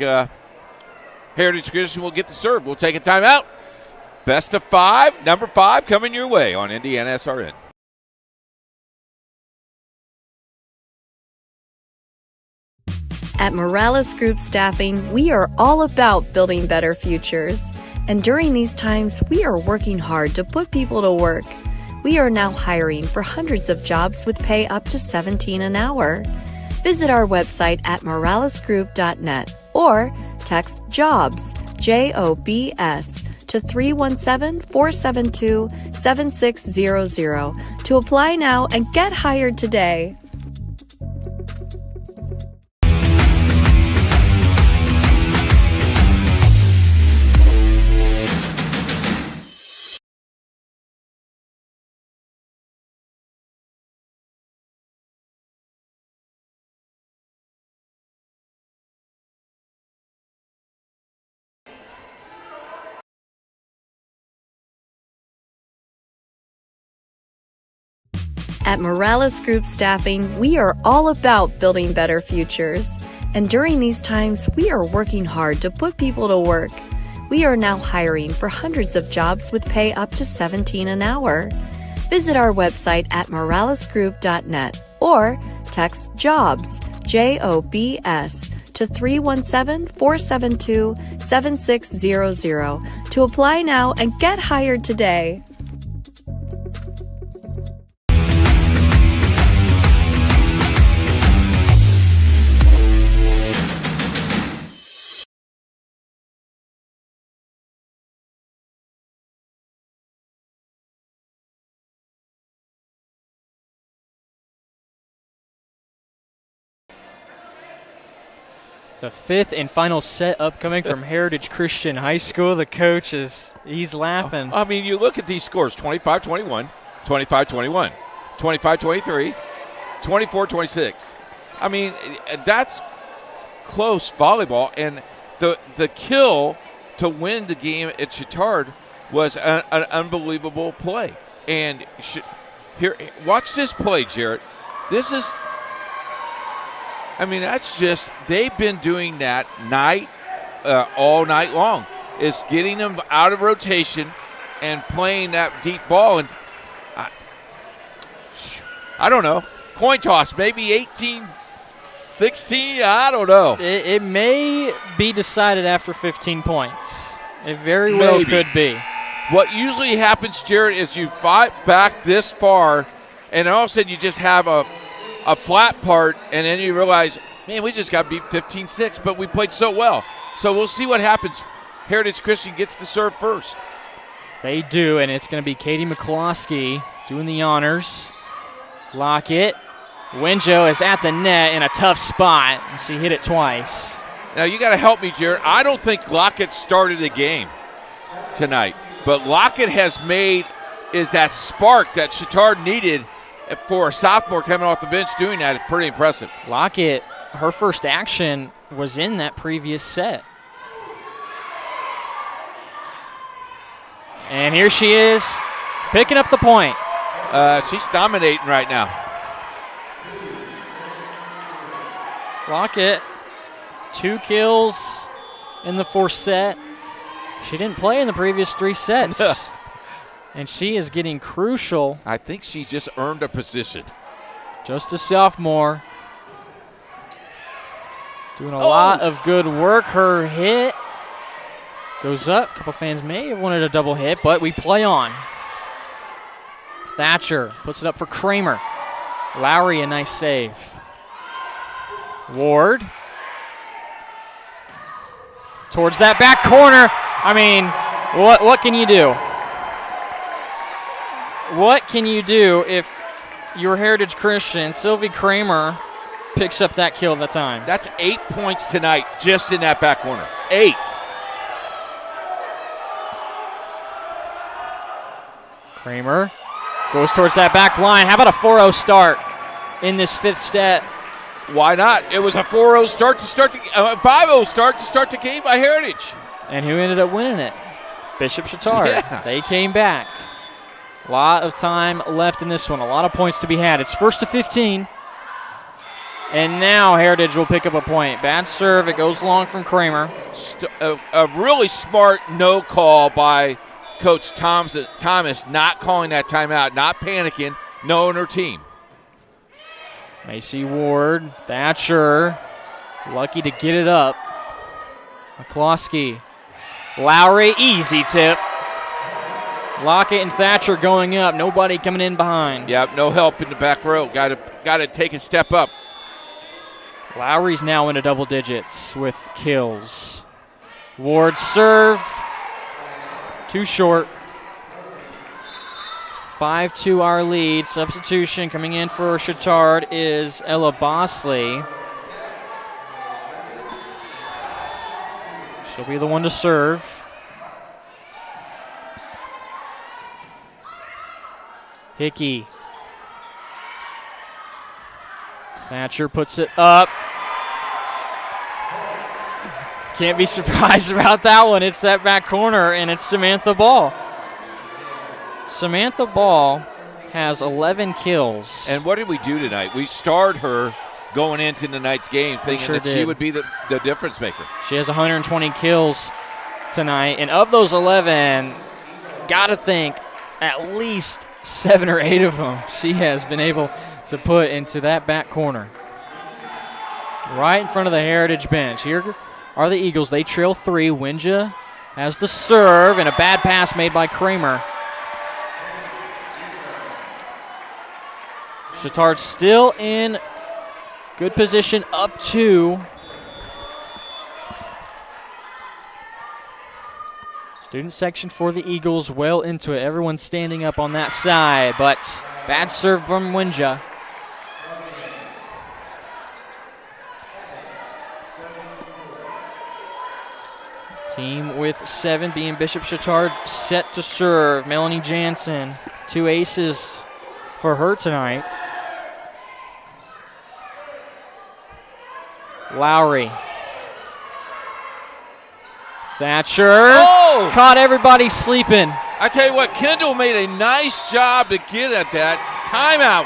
Heritage Christian will get the serve. We'll take a timeout. Best of 5, number 5 coming your way on IndianaSRN. At Morales Group Staffing, we are all about building better futures. And during these times, we are working hard to put people to work. We are now hiring for hundreds of jobs with pay up to $17 an hour. Visit our website at moralesgroup.net or text JOBS, JOBS, to 317-472-7600 to apply now and get hired today. At Morales Group Staffing, we are all about building better futures. And during these times, we are working hard to put people to work. We are now hiring for hundreds of jobs with pay up to $17 an hour. Visit our website at moralesgroup.net or text JOBS, JOBS, to 317-472-7600 to apply now and get hired today. The fifth and final set upcoming from Heritage Christian High School. The coach he's laughing. I mean, you look at these scores, 25-21, 25-21, 25-23, 24-26. I mean, that's close volleyball. And the kill to win the game at Chatard was an unbelievable play. And here, watch this play, Jarrett. This is... I mean, that's just, they've been doing that all night long. It's getting them out of rotation and playing that deep ball. And I don't know. Coin toss, maybe 18-16, I don't know. It may be decided after 15 points. It very well could be. What usually happens, Jarrett, is you fight back this far, and all of a sudden you just have a flat part, and then you realize, man, we just got beat 15-6, but we played so well. So we'll see what happens. Heritage Christian gets to serve first. They do, and it's going to be Katie McCloskey doing the honors. Lockett. Winjo is at the net in a tough spot. She hit it twice. Now, you got to help me, Jared. I don't think Lockett started the game tonight, but Lockett is that spark that Chatard needed for a sophomore coming off the bench doing that. It's pretty impressive. Lockett, her first action was in that previous set. And here she is, picking up the point. She's dominating right now. Lockett, 2 kills in the 4th set. She didn't play in the previous 3 sets. And she is getting crucial. I think she just earned a position. Just a sophomore. Doing a lot of good work. Her hit goes up. A couple fans may have wanted a double hit, but we play on. Thatcher puts it up for Kramer. Lowry, a nice save. Ward. Towards that back corner. I mean, what can you do? What can you do if your Heritage Christian, Sylvie Kramer, picks up that kill at the time? That's 8 points tonight just in that back corner. 8. Kramer goes towards that back line. How about a 4-0 start in this 5th set? Why not? It was a 4-0 start to start the 5-0 start to start the game by Heritage. And who ended up winning it? Bishop Chatard. Yeah. They came back. A lot of time left in this one. A lot of points to be had. It's 1st to 15. And now Heritage will pick up a point. Bad serve. It goes long from Kramer. A really smart no call by Coach Thomas, not calling that timeout, not panicking, knowing her team. Macy Ward, Thatcher, lucky to get it up. McCloskey, Lowry, easy tip. Lockett and Thatcher going up, nobody coming in behind. Yep, no help in the back row. Got to take a step up. Lowry's now into double digits with kills. Ward serve. Too short. 5-2 our lead. Substitution coming in for Chatard is Ella Bosley. She'll be the one to serve. Hickey. Thatcher puts it up. Can't be surprised about that one. It's that back corner, and it's Samantha Ball. Samantha Ball has 11 kills. And what did we do tonight? We starred her going into tonight's game thinking that she would be the difference maker. She has 120 kills tonight, and of those 11, got to think at least 7 or 8 of them she has been able to put into that back corner. Right in front of the Heritage bench. Here are the Eagles. They trail 3. Winja has the serve, and a bad pass made by Kramer. Chatard still in good position, up 2. Student section for the Eagles, well into it. Everyone's standing up on that side, but bad serve from Winja. Team with 7 being Bishop Chatard, set to serve. Melanie Jansen, 2 aces for her tonight. Lowry. Thatcher caught everybody sleeping. I tell you what, Kendall made a nice job to get at that. Timeout.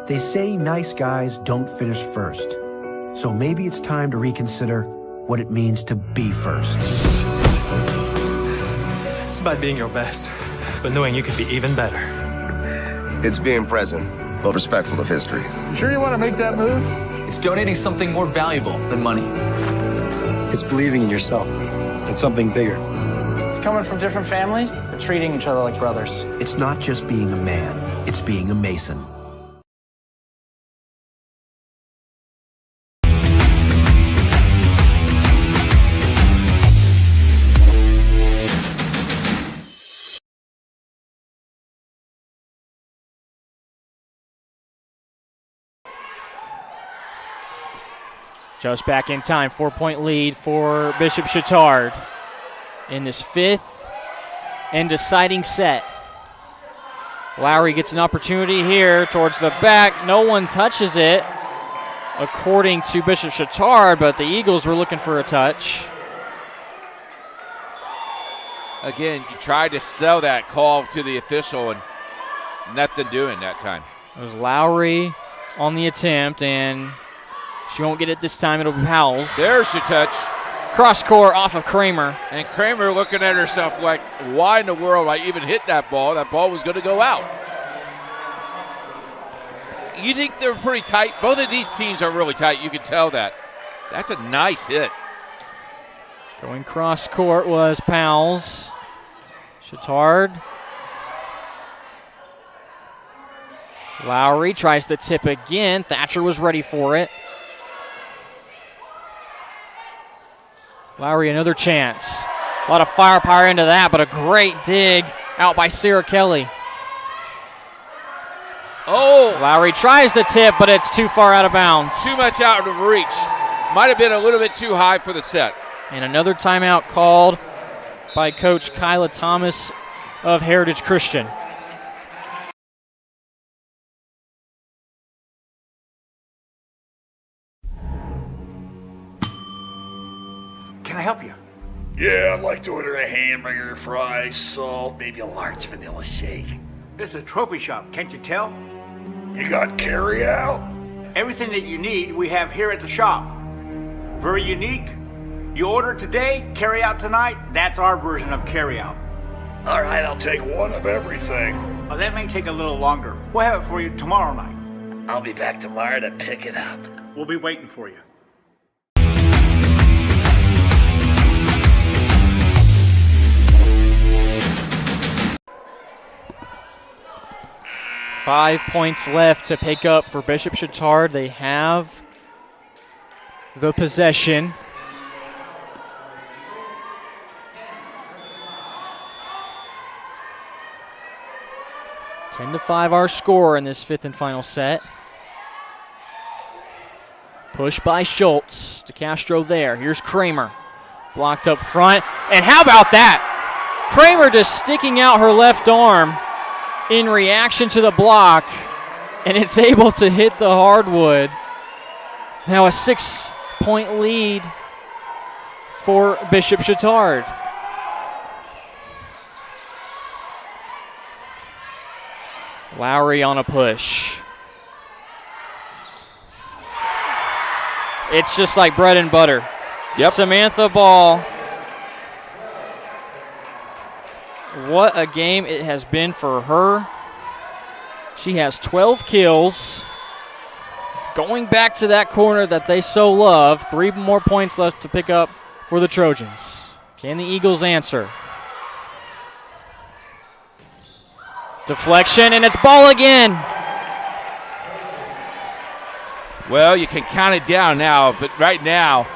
They say nice guys don't finish first. So maybe it's time to reconsider what it means to be first. It's about being your best, but knowing you could be even better. It's being present, but respectful of history. You sure you want to make that move? It's donating something more valuable than money. It's believing in yourself and something bigger. It's coming from different families, but treating each other like brothers. It's not just being a man, it's being a Mason. Just back in time, 4-point lead for Bishop Chatard in this 5th and deciding set. Lowry gets an opportunity here towards the back. No one touches it, according to Bishop Chatard, but the Eagles were looking for a touch. Again, you tried to sell that call to the official and nothing doing that time. It was Lowry on the attempt, and she won't get it this time. It'll be Powell's. There's your touch. Cross court off of Kramer. And Kramer looking at herself like, why in the world I even hit that ball? That ball was going to go out. You think they're pretty tight? Both of these teams are really tight. You can tell that. That's a nice hit. Going cross court was Powell's. Chatard. Lowry tries the tip again. Thatcher was ready for it. Lowry, another chance. A lot of firepower into that, but a great dig out by Sarah Kelly. Oh! Lowry tries the tip, but it's too far out of bounds. Too much out of reach. Might have been a little bit too high for the set. And another timeout called by Coach Kyla Thomas of Heritage Christian. Can I help you? Yeah, I'd like to order a hamburger, fries, salt, maybe a large vanilla shake. This is a trophy shop, can't you tell? You got carry out? Everything that you need, we have here at the shop. Very unique. You order today, carry out tonight. That's our version of carry out. All right, I'll take one of everything. Well, that may take a little longer. We'll have it for you tomorrow night. I'll be back tomorrow to pick it up. We'll be waiting for you. .5 points left to pick up for Bishop Chatard. They have the possession. (10-5) our score in this fifth and final set. Push by Schultz to Castro there. Here's Kramer. Blocked up front. And how about that? Kramer just sticking out her left arm in reaction to the block. And it's able to hit the hardwood. Now a 6-point lead for Bishop Chatard. Lowry on a push. It's just like bread and butter. Yep. Samantha Ball. What a game it has been for her. She has 12 kills. Going back to that corner that they so love. 3 more points left to pick up for the Trojans. Can the Eagles answer? Deflection, and it's ball again. Well, you can count it down now, but right now,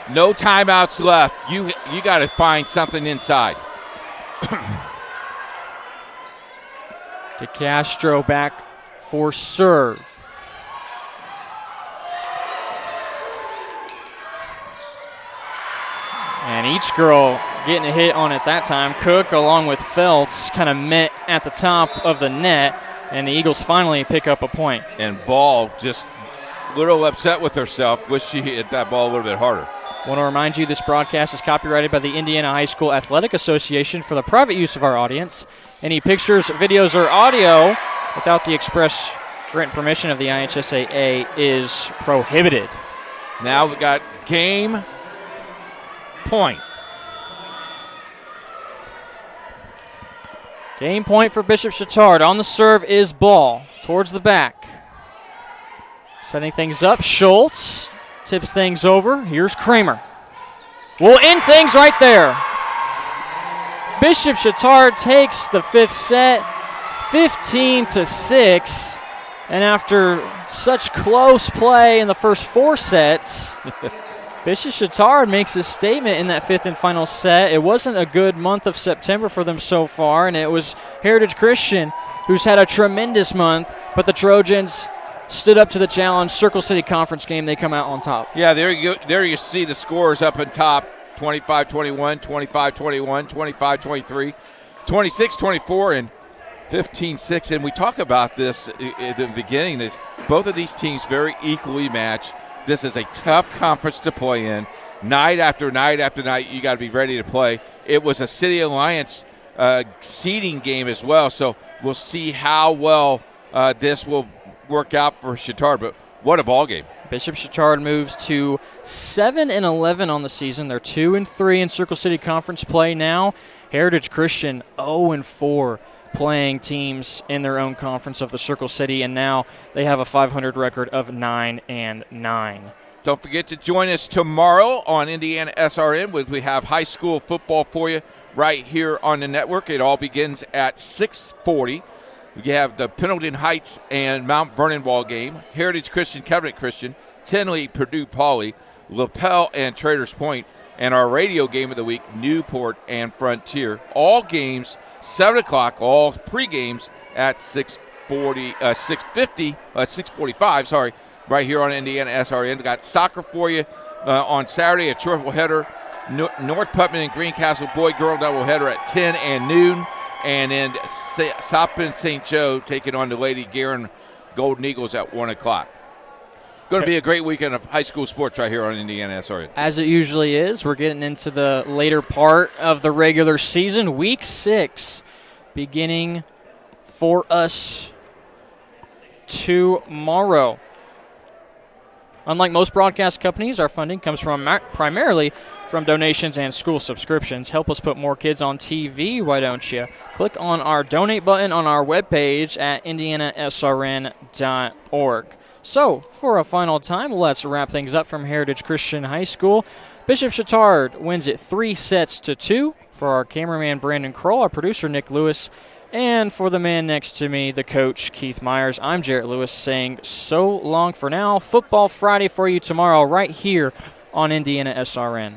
no timeouts left. You got to find something inside. To Castro back for serve. And each girl getting a hit on it that time. Cook along with Feltz kind of met at the top of the net, and the Eagles finally pick up a point. And Ball just a little upset with herself. Wish she hit that ball a little bit harder. Want to remind you this broadcast is copyrighted by the Indiana High School Athletic Association for the private use of our audience. Any pictures, videos, or audio without the express written permission of the IHSAA is prohibited. Now we got game point. Game point for Bishop Chatard. On the serve is Ball towards the back. Setting things up, Schultz tips things over. Here's Kramer. We'll end things right there. Bishop Chatard takes the fifth set, 15-6. And after such close play in the first 4 sets, Bishop Chatard makes a statement in that fifth and final set. It wasn't a good month of September for them so far, and it was Heritage Christian who's had a tremendous month, but the Trojans stood up to the challenge. Circle City Conference game, they come out on top. Yeah, there you go. There you see the scores up on top. 25-21, 25-21, 25-23, 26-24, and 15-6. And we talk about this at the beginning. Is both of these teams very equally matched. This is a tough conference to play in. Night after night after night, you got to be ready to play. It was a City Alliance seeding game as well, so we'll see how well this will work out for Chatard, but what a ball game. Bishop Chatard moves to 7-11 on the season. They're 2-3 in Circle City Conference play now. Heritage Christian 0-4 playing teams in their own conference of the Circle City, and now they have a 500 record of 9-9. Don't forget to join us tomorrow on IndianaSRN, where we have high school football for you right here on the network. It all begins at 6:40. We have the Pendleton Heights and Mount Vernon ball game, Heritage Christian, Covenant Christian, Tinley, Purdue Poly, LaPel, and Traders Point, and our radio game of the week, Newport and Frontier. All games 7 o'clock, all pre-games at 6:45, right here on IndianaSRN. We got soccer for you on Saturday, a triple header, North Putnam and Greencastle boy-girl doubleheader at 10 and noon. And then South Bend St. Joe taking on the Lady Guerin Golden Eagles at 1 o'clock. Going to be a great weekend of high school sports right here on IndianaSRN. As it usually is, we're getting into the later part of the regular season. Week 6 beginning for us tomorrow. Unlike most broadcast companies, our funding comes from primarily from donations and school subscriptions. Help us put more kids on TV, why don't you? Click on our donate button on our webpage at IndianaSRN.org. So, for a final time, let's wrap things up from Heritage Christian High School. Bishop Chatard wins it 3-2. For our cameraman, Brandon Kroll, our producer, Nick Lewis, And for the man next to me, the coach, Keith Myers, I'm Jarrett Lewis saying so long for now. Football Friday for you tomorrow right here on Indiana SRN.